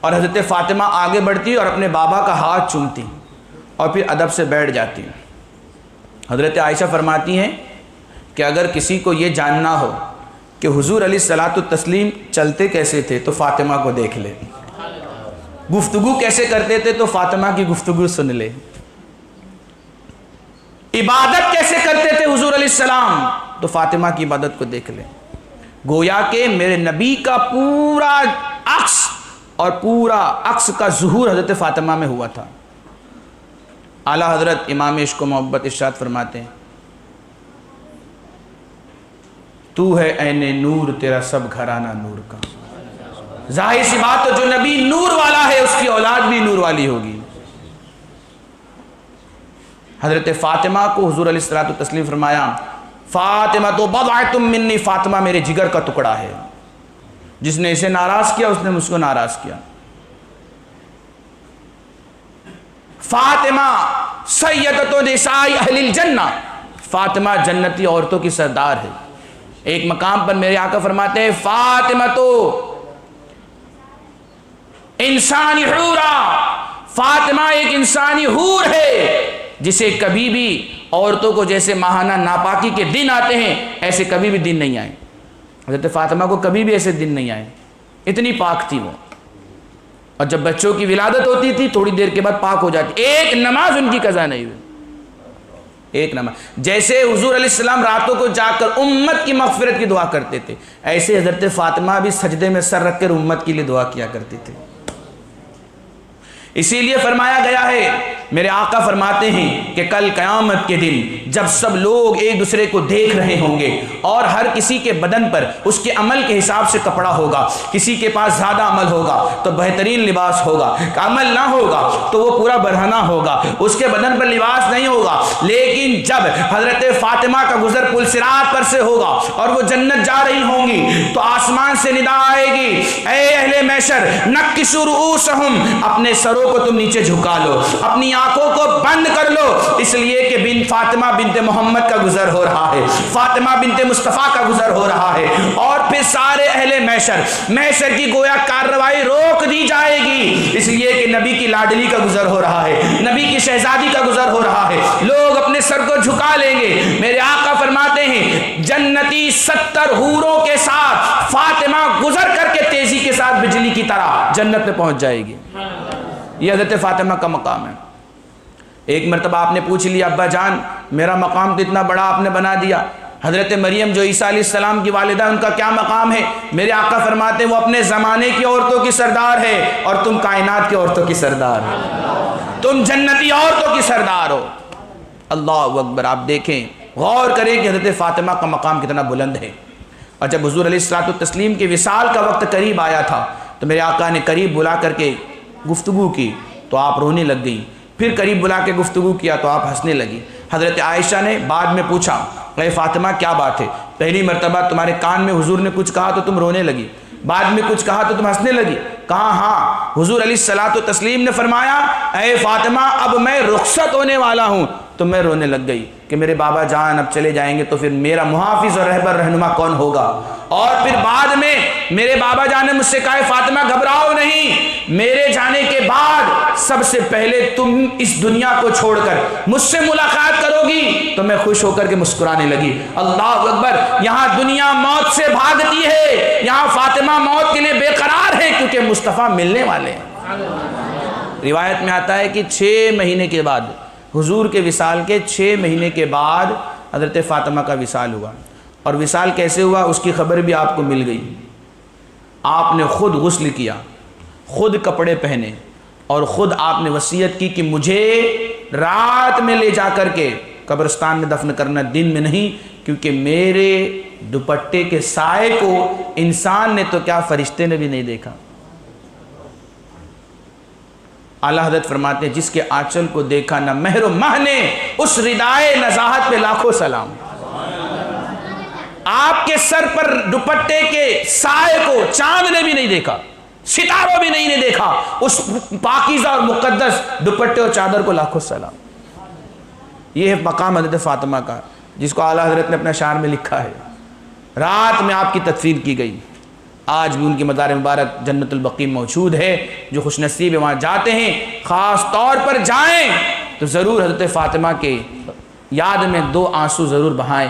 اور حضرت فاطمہ آگے بڑھتی اور اپنے بابا کا ہاتھ چومتی اور پھر ادب سے بیٹھ جاتی۔ حضرت عائشہ فرماتی ہیں کہ اگر کسی کو یہ جاننا ہو کہ حضور علیہ الصلوۃ والتسلیم چلتے کیسے تھے تو فاطمہ کو دیکھ لے، گفتگو کیسے کرتے تھے تو فاطمہ کی گفتگو سن لے، عبادت کیسے کرتے تھے حضور علیہ السلام تو فاطمہ کی عبادت کو دیکھ لے۔ گویا کہ میرے نبی کا پورا عکس اور پورا عکس کا ظہور حضرت فاطمہ میں ہوا تھا۔ اعلیٰ حضرت امام عشق و محبت ارشاد فرماتے ہیں تو ہے عین نور تیرا سب گھرانہ نور کا۔ ظاہر سی بات تو جو نبی نور والا ہے اس کی اولاد بھی نور والی ہوگی۔ حضرت فاطمہ کو حضور علیہ الصلوۃ والتسلیم فرمایا فاطمہ تو بضعۃ منی، فاطمہ میرے جگر کا ٹکڑا ہے، جس نے اسے ناراض کیا اس نے مجھ کو ناراض کیا۔ فاطمہ سیدۃ نساء اہل الجنہ، فاطمہ جنتی عورتوں کی سردار ہے۔ ایک مقام پر میرے آقا فرماتے ہیں فاطمہ تو انسانی حورا، فاطمہ ایک انسانی حور ہے جسے کبھی بھی عورتوں کو جیسے ماہانہ ناپاکی کے دن آتے ہیں ایسے کبھی بھی دن نہیں آئے. حضرت فاطمہ کو کبھی بھی ایسے دن نہیں آئے, اتنی پاک تھی وہ. اور جب بچوں کی ولادت ہوتی تھی تھوڑی دیر کے بعد پاک ہو جاتی, ایک نماز ان کی قضا نہیں ہوئی, ایک نماز. جیسے حضور علیہ السلام راتوں کو جا کر امت کی مغفرت کی دعا کرتے تھے, ایسے حضرت فاطمہ بھی سجدے میں سر رکھ کر امت کے لیے دعا کیا کرتے تھے. اسی لیے فرمایا گیا ہے, میرے آقا فرماتے ہیں کہ کل قیامت کے دن جب سب لوگ ایک دوسرے کو دیکھ رہے ہوں گے اور ہر کسی کے بدن پر اس کے عمل کے حساب سے کپڑا ہوگا, کسی کے پاس زیادہ عمل ہوگا تو بہترین لباس ہوگا, عمل نہ ہوگا تو وہ پورا برہنہ ہوگا, اس کے بدن پر لباس نہیں ہوگا. لیکن جب حضرت فاطمہ کا گزر پل صراط پر سے ہوگا اور وہ جنت جا رہی ہوں گی تو آسمان سے ندا آئے گی, اے اہل محشر نکسوا رؤوسہم, اپنے سروں کو تم نیچے جھکا لو, اپنی آنکھوں کو بند کر لو, اس لیے کہ بن فاطمہ بنت محمد کا گزر ہو رہا ہے, فاطمہ بنت مصطفیٰ کا گزر ہو رہا ہے. اور پھر سارے اہل محشر کی گویا کارروائی روک دی جائے گی, اس لیے کہ نبی کی لاڈلی کا گزر ہو رہا ہے, نبی کی شہزادی کا گزر ہو رہا ہے, لوگ اپنے سر کو جھکا لیں گے. میرے آقا فرماتے ہیں جنتی 70 حوروں کے ساتھ فاطمہ گزر کر کے تیزی کے ساتھ بجلی کی طرح جنت میں پہنچ جائے گی. یہ حضرت فاطمہ کا مقام ہے. ایک مرتبہ آپ نے پوچھ لیا, ابا جان میرا مقام تو اتنا بڑا آپ نے بنا دیا, حضرت مریم جو عیسیٰ علیہ السلام کی والدہ ان کا کیا مقام ہے؟ میرے آقا فرماتے ہیں وہ اپنے زمانے کی عورتوں کی سردار ہے اور تم کائنات کی عورتوں کی سردار ہو, تم جنتی عورتوں کی سردار ہو. اللہ اکبر. آپ دیکھیں, غور کریں کہ حضرت فاطمہ کا مقام کتنا بلند ہے. اور جب حضور علیہ الصلوۃ والتسلیم کے وصال کا وقت قریب آیا تھا تو میرے آقا نے قریب بلا کر کے گفتگو کی تو آپ رونے لگ گئیں, پھر قریب بلا کے گفتگو کیا تو آپ ہنسنے لگی. حضرت عائشہ نے بعد میں پوچھا, اے فاطمہ کیا بات ہے؟ پہلی مرتبہ تمہارے کان میں حضور نے کچھ کہا تو تم رونے لگی, بعد میں کچھ کہا تو تم ہنسنے لگی. کہا ہاں, حضور علیہ الصلوۃ والتسلیم نے فرمایا اے فاطمہ اب میں رخصت ہونے والا ہوں, تو میں رونے لگ گئی کہ میرے بابا جان اب چلے جائیں گے تو پھر میرا محافظ اور رہبر رہنما کون ہوگا. اور پھر بعد میں میرے بابا جان نے مجھ سے کہا فاطمہ گھبراؤ نہیں, میرے جانے کے بعد سب سے پہلے تم اس دنیا کو چھوڑ کر مجھ سے ملاقات کرو گی. تو میں خوش ہو کر کے مسکرانے لگی. اللہ اکبر. یہاں دنیا موت سے بھاگتی ہے, یہاں فاطمہ موت کے لیے بے قرار ہے کیونکہ مصطفیٰ ملنے والے ہیں. روایت میں آتا ہے کہ 6 مہینے کے بعد, حضور کے وصال کے 6 مہینے کے بعد حضرت فاطمہ کا وصال ہوا. اور وصال کیسے ہوا اس کی خبر بھی آپ کو مل گئی. آپ نے خود غسل کیا, خود کپڑے پہنے اور خود آپ نے وصیت کی کہ مجھے رات میں لے جا کر کے قبرستان میں دفن کرنا, دن میں نہیں, کیونکہ میرے دوپٹے کے سائے کو انسان نے تو کیا فرشتے نے بھی نہیں دیکھا. اعلیٰ حضرت فرماتے ہیں جس کے آنچل کو دیکھا نہ مہر و مہ نے, اس ردائے نزاہت پہ لاکھوں سلام. آپ کے سر پر دوپٹے کے سائے کو چاند نے بھی نہیں دیکھا, ستاروں بھی نہیں نے دیکھا, اس پاکیزہ اور مقدس دوپٹے اور چادر کو لاکھوں سلام. یہ ہے مقام حضرت فاطمہ کا جس کو اعلیٰ حضرت نے اپنا شعر میں لکھا ہے. رات میں آپ کی تدفین کی گئی. آج بھی ان کی مزار مبارک جنت البقیع موجود ہے. جو خوش نصیب وہاں جاتے ہیں خاص طور پر جائیں تو ضرور حضرت فاطمہ کے یاد میں 2 آنسو ضرور بہائیں,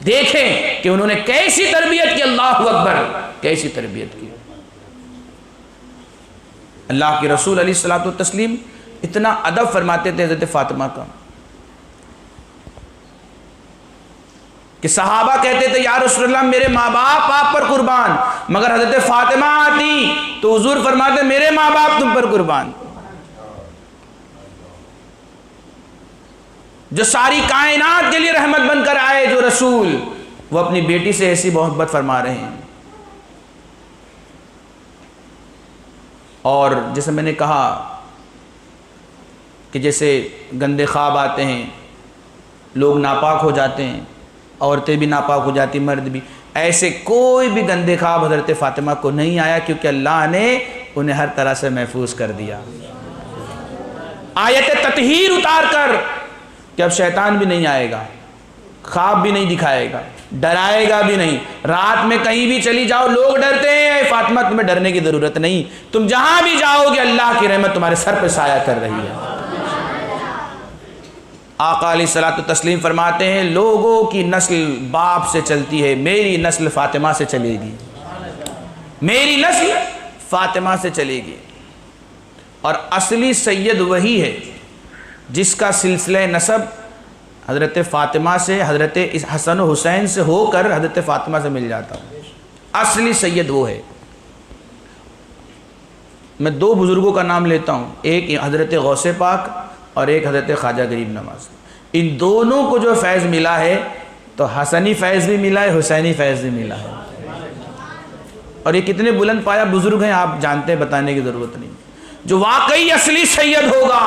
دیکھیں کہ انہوں نے کیسی تربیت کی. اللہ اکبر, کیسی تربیت کی. اللہ کے رسول علیہ الصلوۃ والتسلیم اتنا ادب فرماتے تھے حضرت فاطمہ کا کہ صحابہ کہتے تھے یا رسول اللہ میرے ماں باپ آپ پر قربان, مگر حضرت فاطمہ آتی تو حضور فرماتے میرے ماں باپ تم پر قربان. جو ساری کائنات کے لیے رحمت بن کر آئے جو رسول, وہ اپنی بیٹی سے ایسی محبت فرما رہے ہیں. اور جیسے میں نے کہا کہ جیسے گندے خواب آتے ہیں, لوگ ناپاک ہو جاتے ہیں, عورتیں بھی ناپاک ہو جاتی, مرد بھی, ایسے کوئی بھی گندے خواب حضرت فاطمہ کو نہیں آیا کیونکہ اللہ نے انہیں ہر طرح سے محفوظ کر دیا. آیت تطہیر اتار کر کہ اب شیطان بھی نہیں آئے گا, خواب بھی نہیں دکھائے گا, ڈرائے گا بھی نہیں. رات میں کہیں بھی چلی جاؤ لوگ ڈرتے ہیں, فاطمہ تمہیں ڈرنے کی ضرورت نہیں, تم جہاں بھی جاؤ گے اللہ کی رحمت تمہارے سر پہ سایہ کر رہی ہے. آقا علیہ الصلوۃ والتسلیم فرماتے ہیں لوگوں کی نسل باپ سے چلتی ہے، میری نسل فاطمہ سے چلے گی، میری نسل فاطمہ سے چلے گی۔ اور اصلی سید وہی ہے جس کا سلسلہ نسب حضرت فاطمہ سے، حضرت حسن و حسین سے ہو کر حضرت فاطمہ سے مل جاتا ہے۔ اصلی سید وہ ہے۔ میں دو بزرگوں کا نام لیتا ہوں، ایک حضرت غوث پاک اور ایک حضرت خواجہ غریب نواز۔ ان دونوں کو جو فیض ملا ہے تو حسنی فیض بھی ملا ہے، حسینی فیض بھی ملا ہے۔ اور یہ کتنے بلند پایا بزرگ ہیں آپ جانتے ہیں، بتانے کی ضرورت نہیں۔ جو واقعی اصلی سید ہوگا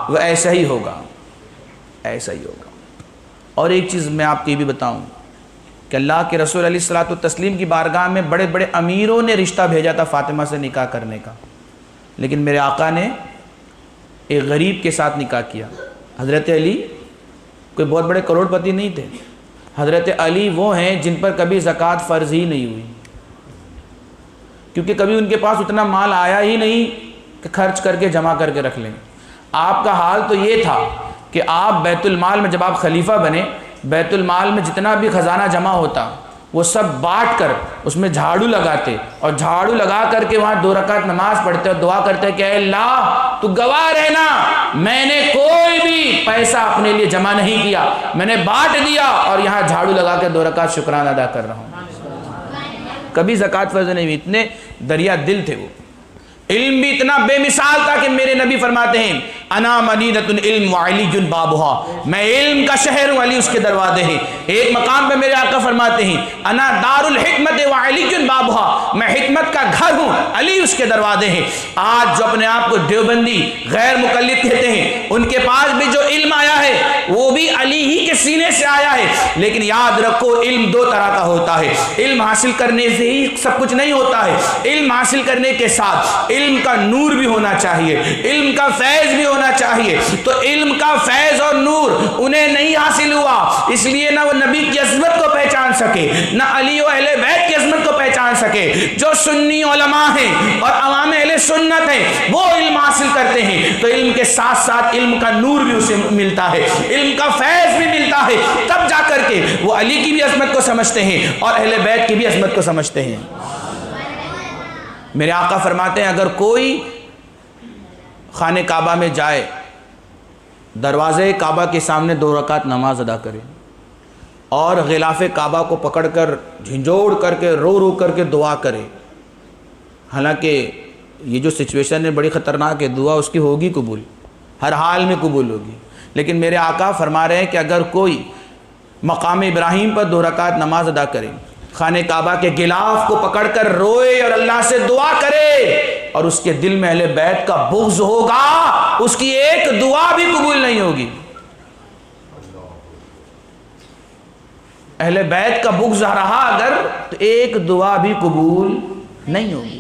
وہ ایسا ہی ہوگا، ایسا ہی ہوگا۔ اور ایک چیز میں آپ کو یہ بھی بتاؤں کہ اللہ کے رسول علیہ الصلوۃ والتسلیم کی بارگاہ میں بڑے بڑے امیروں نے رشتہ بھیجا تھا فاطمہ سے نکاح کرنے کا، لیکن میرے آقا نے ایک غریب کے ساتھ نکاح کیا۔ حضرت علی کوئی بہت بڑے کروڑ پتی نہیں تھے، حضرت علی وہ ہیں جن پر کبھی زکوٰۃ فرض ہی نہیں ہوئی، کیونکہ کبھی ان کے پاس اتنا مال آیا ہی نہیں کہ خرچ کر کے جمع کر کے رکھ لیں۔ آپ کا حال تو یہ تھا کہ آپ بیت المال میں، جب آپ خلیفہ بنے، بیت المال میں جتنا بھی خزانہ جمع ہوتا وہ سب بانٹ کر اس میں جھاڑو لگاتے، اور جھاڑو لگا کر کے وہاں 2 رکعت نماز پڑھتے اور دعا کرتے کہ اے اللہ تو گواہ رہنا، میں نے کوئی بھی پیسہ اپنے لیے جمع نہیں کیا، میں نے بانٹ دیا اور یہاں جھاڑو لگا کے 2 رکعت شکرانہ ادا کر رہا ہوں۔ کبھی زکوٰۃ فرض نہیں ہوئی، اتنے دریا دل تھے وہ۔ علم بھی اتنا بے مثال تھا کہ میرے نبی فرماتے ہیں انا مدینۃ العلم وعلی بابھا، میں علم کا شہر ہوں، علی اس کے دروازے ہیں۔ ایک مقام پہ میرے آقا فرماتے ہیں انا دار الحکمت وعلی بابھا، میں حکمت کا گھر ہوں، علی اس کے دروازے ہیں۔ آج جو اپنے آپ کو دیوبندی غیر مقلد کہتے ہیں، ان کے پاس بھی جو علم آیا ہے وہ بھی علی ہی کے سینے سے آیا ہے۔ لیکن یاد رکھو علم 2 طرح کا ہوتا ہے، علم حاصل کرنے سے ہی سب کچھ نہیں ہوتا ہے، علم حاصل کرنے کے ساتھ علم کا نور بھی ہونا چاہیے، علم کا فیض بھی ہونا چاہیے۔ تو علم کا فیض اور نور انہیں نہیں حاصل ہوا، اس لیے نہ وہ نبی کی عظمت کو پہچان سکے، نہ علی و اہل بیت کی عظمت کو پہچان سکے۔ جو سنی علماء ہیں اور عوام اہل سنت ہیں وہ علم حاصل کرتے ہیں تو علم کے ساتھ ساتھ علم کا نور بھی اسے ملتا ہے، علم کا فیض بھی ملتا ہے، تب جا کر کے وہ علی کی بھی عظمت کو سمجھتے ہیں اور اہل بیت کی بھی عظمت کو سمجھتے ہیں۔ میرے آقا فرماتے ہیں اگر کوئی خانہ کعبہ میں جائے، دروازے کعبہ کے سامنے 2 رکعت نماز ادا کرے اور غلاف کعبہ کو پکڑ کر جھنجھوڑ کر کے رو رو کر کے دعا کرے، حالانکہ یہ جو سچویشن ہے بڑی خطرناک ہے، دعا اس کی ہوگی قبول، ہر حال میں قبول ہوگی، لیکن میرے آقا فرما رہے ہیں کہ اگر کوئی مقام ابراہیم پر 2 رکعت نماز ادا کرے، خانہ کعبہ کے غلاف کو پکڑ کر روئے اور اللہ سے دعا کرے اور اس کے دل میں اہل بیت کا بغض ہوگا، اس کی ایک دعا بھی قبول نہیں ہوگی۔ اہل بیت کا بغض رہا اگر تو ایک دعا بھی قبول نہیں ہوگی۔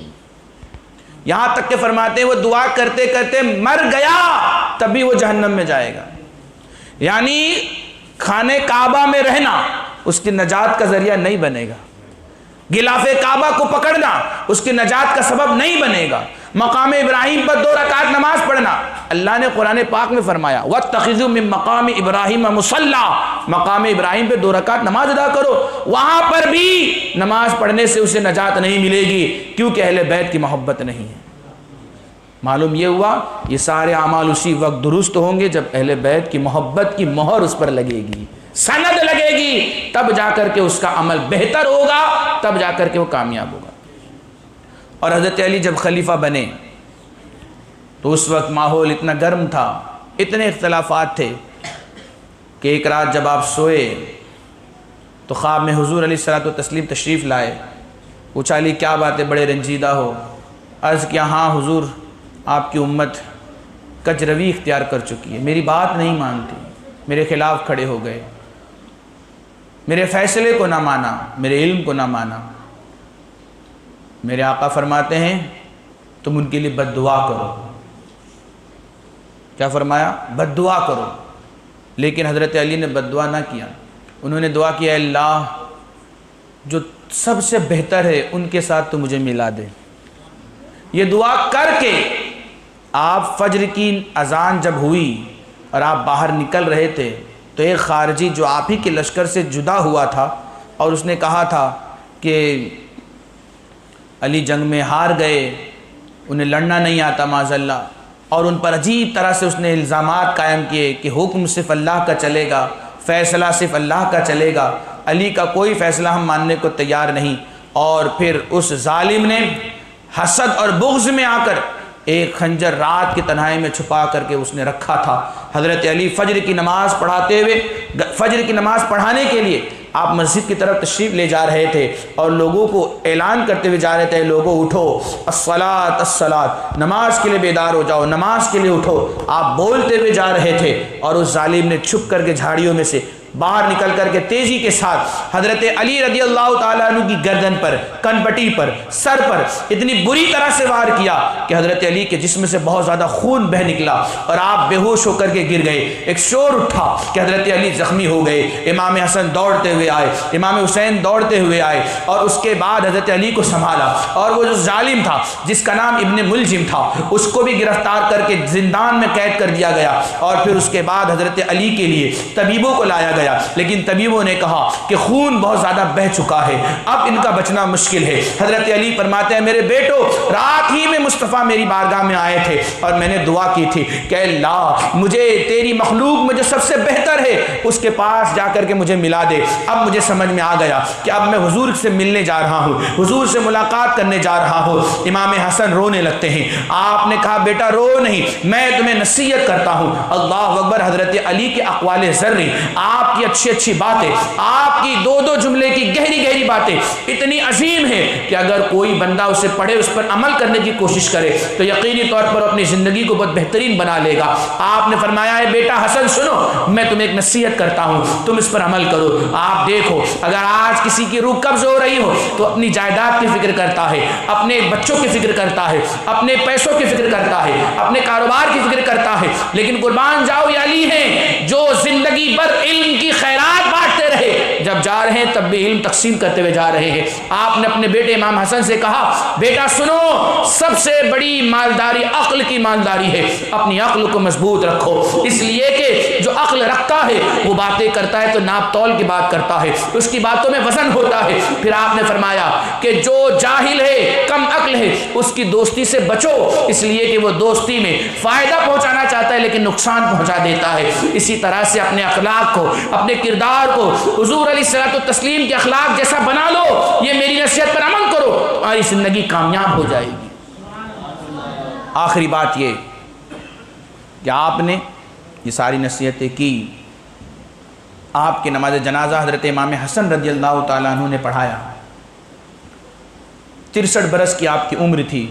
یہاں تک کہ فرماتے ہیں وہ دعا کرتے کرتے مر گیا تب بھی وہ جہنم میں جائے گا۔ یعنی خانہ کعبہ میں رہنا اس کی نجات کا ذریعہ نہیں بنے گا، غلاف کعبہ کو پکڑنا اس کی نجات کا سبب نہیں بنے گا، مقام ابراہیم پر 2 رکعت نماز پڑھنا، اللہ نے قرآن پاک میں فرمایا وَاتَّخِذُوا مِن مَقَامِ إِبْرَاهِيمَ مُصَلَّى، مقام ابراہیم پہ 2 رکعت نماز ادا کرو، وہاں پر بھی نماز پڑھنے سے اسے نجات نہیں ملے گی کیونکہ اہل بیت کی محبت نہیں ہے۔ معلوم یہ ہوا یہ سارے اعمال اسی وقت درست ہوں گے جب اہل بیت کی محبت کی مہر اس پر لگے گی، سند لگے گی، تب جا کر کے اس کا عمل بہتر ہوگا، تب جا کر کے وہ کامیاب ہوگا۔ اور حضرت علی جب خلیفہ بنے تو اس وقت ماحول اتنا گرم تھا، اتنے اختلافات تھے کہ ایک رات جب آپ سوئے تو خواب میں حضور علیہ الصلوۃ والتسلیم تشریف لائے، پوچھا علی کیا بات ہے بڑے رنجیدہ ہو؟ عرض کیا ہاں حضور آپ کی امت کج روی اختیار کر چکی ہے، میری بات نہیں مانتی، میرے خلاف کھڑے ہو گئے، میرے فیصلے کو نہ مانا، میرے علم کو نہ مانا۔ میرے آقا فرماتے ہیں تم ان کے لیے بد دعا کرو۔ کیا فرمایا؟ بد دعا کرو۔ لیکن حضرت علی نے بد دعا نہ کیا، انہوں نے دعا کیا اللہ جو سب سے بہتر ہے ان کے ساتھ تو مجھے ملا دے۔ یہ دعا کر کے آپ فجر کی اذان جب ہوئی اور آپ باہر نکل رہے تھے تو ایک خارجی جو آپ ہی کے لشکر سے جدا ہوا تھا اور اس نے کہا تھا کہ علی جنگ میں ہار گئے، انہیں لڑنا نہیں آتا معاذ اللہ، اور ان پر عجیب طرح سے اس نے الزامات قائم کیے کہ حکم صرف اللہ کا چلے گا، فیصلہ صرف اللہ کا چلے گا، علی کا کوئی فیصلہ ہم ماننے کو تیار نہیں۔ اور پھر اس ظالم نے حسد اور بغض میں آ کر ایک خنجر رات کی تنہائی میں چھپا کر کے اس نے رکھا تھا۔ حضرت علی فجر کی نماز پڑھاتے ہوئے، فجر کی نماز پڑھانے کے لیے آپ مسجد کی طرف تشریف لے جا رہے تھے اور لوگوں کو اعلان کرتے ہوئے جا رہے تھے، لوگوں اٹھو، الصلاۃ الصلاۃ، نماز کے لیے بیدار ہو جاؤ، نماز کے لیے اٹھو، آپ بولتے ہوئے جا رہے تھے اور اس ظالم نے چھپ کر کے جھاڑیوں میں سے باہر نکل کر کے تیزی کے ساتھ حضرت علی رضی اللہ تعالیٰ عنہ کی گردن پر، کن پٹی پر، سر پر اتنی بری طرح سے وار کیا کہ حضرت علی کے جسم سے بہت زیادہ خون بہہ نکلا اور آپ بے ہوش ہو کر کے گر گئے۔ ایک شور اٹھا کہ حضرت علی زخمی ہو گئے۔ امام حسن دوڑتے ہوئے آئے، امام حسین دوڑتے ہوئے آئے اور اس کے بعد حضرت علی کو سنبھالا، اور وہ جو ظالم تھا جس کا نام ابن ملجم تھا اس کو بھی گرفتار کر کے زندان میں قید کر دیا گیا، اور پھر اس کے بعد حضرت علی کے لیے طبیبوں کو لایا گیا، لیکن طبیبوں نے کہا کہ خون بہت زیادہ بہہ چکا ہے، اب ان کا بچنا مشکل ہے۔ حضرت علی فرماتے ہیں میرے بیٹو، رات ہی میں مصطفیٰ میری بارگاہ میں آئے تھے اور میں نے دعا کی تھی کہ اللہ مجھے تیری مخلوق میں جو سب سے بہتر ہے اس کے پاس جا کر کے مجھے ملا دے۔ اب مجھے سمجھ میں آ گیا کہ اب میں حضور سے ملنے جا رہا ہوں، حضور سے ملاقات کرنے جا رہا ہوں۔ امام حسن رونے لگتے ہیں۔ آپ نے کہا بیٹا رو نہیں، میں تمہیں نصیحت کرتا ہوں۔ اللہ اکبر۔ حضرت علی کے اقوال زرعی، آپ کی اچھی باتیں، آپ کی دو جملے کی گہری باتیں اتنی عظیم ہیں کہ اگر کوئی بندہ اسے پڑھے، اس پر عمل کرنے کی کوشش کرے تو یقینی طور پر اپنی زندگی کو بہت بہترین بنا لے گا۔ آپ نے فرمایا ہے بیٹا حسن سنو، میں تمہیں ایک نصیحت کرتا ہوں، تم اس پر عمل کرو۔ آپ دیکھو اگر آج کسی کی روح قبض ہو رہی ہو تو اپنی جائیداد کی فکر کرتا ہے، اپنے بچوں کی فکر کرتا ہے، اپنے پیسوں کی فکر کرتا ہے، اپنے کاروبار کی فکر کرتا ہے، لیکن قربان جاؤ یہ علی ہیں جو زندگی بھر علم کی خیرات بانٹتے رہے، جب جا رہے ہیں تب بھی علم تقسیم کرتے ہوئے جا رہے ہیں۔ آپ نے اپنے بیٹے امام حسن سے کہا بیٹا سنو، سب سے بڑی مالداری عقل کی مالداری ہے، اپنی عقل کو مضبوط رکھو، اس لیے کہ جو عقل رکھتا ہے وہ باتیں کرتا ہے تو ناپ تول کی بات کرتا ہے، اس کی باتوں میں وزن ہوتا ہے۔ پھر آپ نے فرمایا کہ جو جاہل ہے، کم عقل ہے، اس کی دوستی سے بچو، اس لیے کہ وہ دوستی میں فائدہ پہنچانا چاہتا ہے لیکن نقصان پہنچا دیتا ہے۔ اسی طرح سے اپنے اخلاق کو، اپنے کردار کو حضور علیہ الصلوۃ والتسلیم کے اخلاق جیسا بنا لو، یہ میری نصیحت پر عمل کرو، تمہاری زندگی کامیاب ہو جائے گی۔ آخری بات یہ کہ آپ نے یہ ساری نصیحتیں کی، آپ کی نماز جنازہ حضرت امام حسن رضی اللہ تعالیٰ عنہ نے پڑھایا۔ 63 برس کی آپ کی عمر تھی،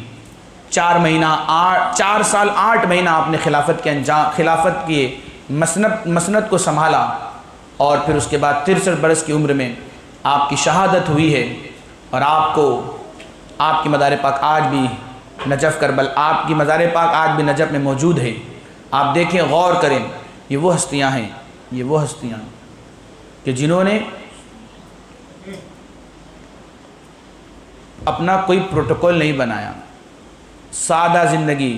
4 سال 8 مہینہ آپ نے خلافت کی مسند کو سنبھالا، اور پھر اس کے بعد 63 برس کی عمر میں آپ کی شہادت ہوئی ہے، اور آپ کی مزار پاک آج بھی نجف کربل، آپ کی مزار پاک آج بھی نجف میں موجود ہے۔ آپ دیکھیں، غور کریں، یہ وہ ہستیاں ہیں، یہ وہ ہستیاں کہ جنہوں نے اپنا کوئی پروٹوکول نہیں بنایا، سادہ زندگی،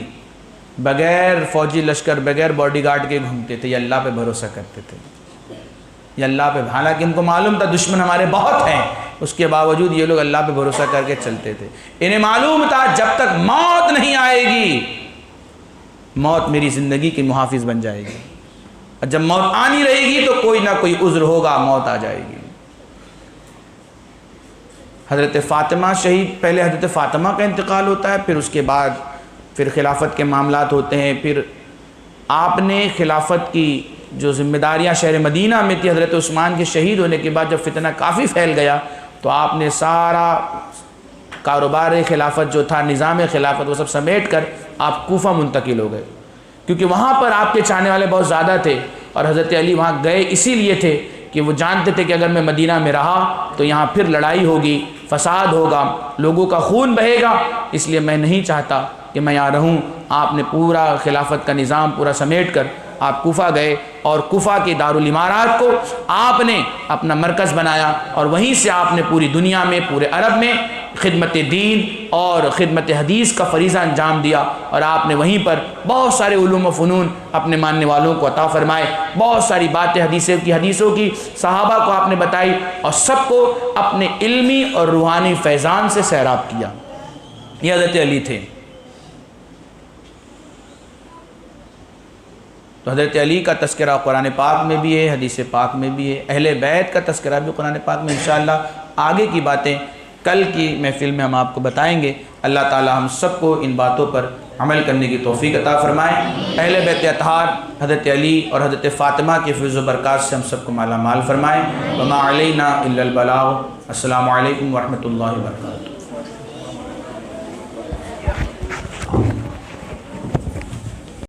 بغیر فوجی لشکر، بغیر باڈی گارڈ کے گھومتے تھے، یہ اللہ پہ بھروسہ کرتے تھے، یہ اللہ پہ، حالانکہ ان کو معلوم تھا دشمن ہمارے بہت ہیں، اس کے باوجود یہ لوگ اللہ پہ بھروسہ کر کے چلتے تھے۔ انہیں معلوم تھا جب تک موت نہیں آئے گی، موت میری زندگی کی محافظ بن جائے گی، اور جب موت آنی رہے گی تو کوئی نہ کوئی عذر ہوگا، موت آ جائے گی۔ حضرت فاطمہ شہید، پہلے حضرت فاطمہ کا انتقال ہوتا ہے، پھر اس کے بعد پھر خلافت کے معاملات ہوتے ہیں، پھر آپ نے خلافت کی جو ذمہ داریاں شہر مدینہ میں تھی، حضرت عثمان کے شہید ہونے کے بعد جب فتنہ کافی پھیل گیا تو آپ نے سارا کاروبار خلافت جو تھا، نظام خلافت، وہ سب سمیٹ کر آپ کوفہ منتقل ہو گئے، کیونکہ وہاں پر آپ کے چاہنے والے بہت زیادہ تھے، اور حضرت علی وہاں گئے اسی لیے تھے کہ وہ جانتے تھے کہ اگر میں مدینہ میں رہا تو یہاں پھر لڑائی ہوگی، فساد ہوگا، لوگوں کا خون بہے گا، اس لیے میں نہیں چاہتا کہ میں یہاں رہوں۔ آپ نے پورا خلافت کا نظام پورا سمیٹ کر آپ کوفہ گئے، اور کوفہ کے دارالامارات کو آپ نے اپنا مرکز بنایا، اور وہیں سے آپ نے پوری دنیا میں، پورے عرب میں خدمت دین اور خدمت حدیث کا فریضہ انجام دیا، اور آپ نے وہیں پر بہت سارے علوم و فنون اپنے ماننے والوں کو عطا فرمائے، بہت ساری باتیں حدیثوں کی صحابہ کو آپ نے بتائی، اور سب کو اپنے علمی اور روحانی فیضان سے سیراب کیا۔ یہ حضرت علی تھے۔ تو حضرت علی کا تذکرہ قرآن پاک میں بھی ہے، حدیث پاک میں بھی ہے، اہل بیت کا تذکرہ بھی قرآن پاک میں۔ انشاءاللہ آگے کی باتیں کل کی محفل میں ہم آپ کو بتائیں گے۔ اللہ تعالی ہم سب کو ان باتوں پر عمل کرنے کی توفیق عطا فرمائے۔ اہل بیت اطہار حضرت علی اور حضرت فاطمہ کے فیض و برکات سے ہم سب کو مالا مال فرمائے۔ وما علینا الا البلاغ۔ السلام علیکم ورحمۃ اللہ وبرکاتہ۔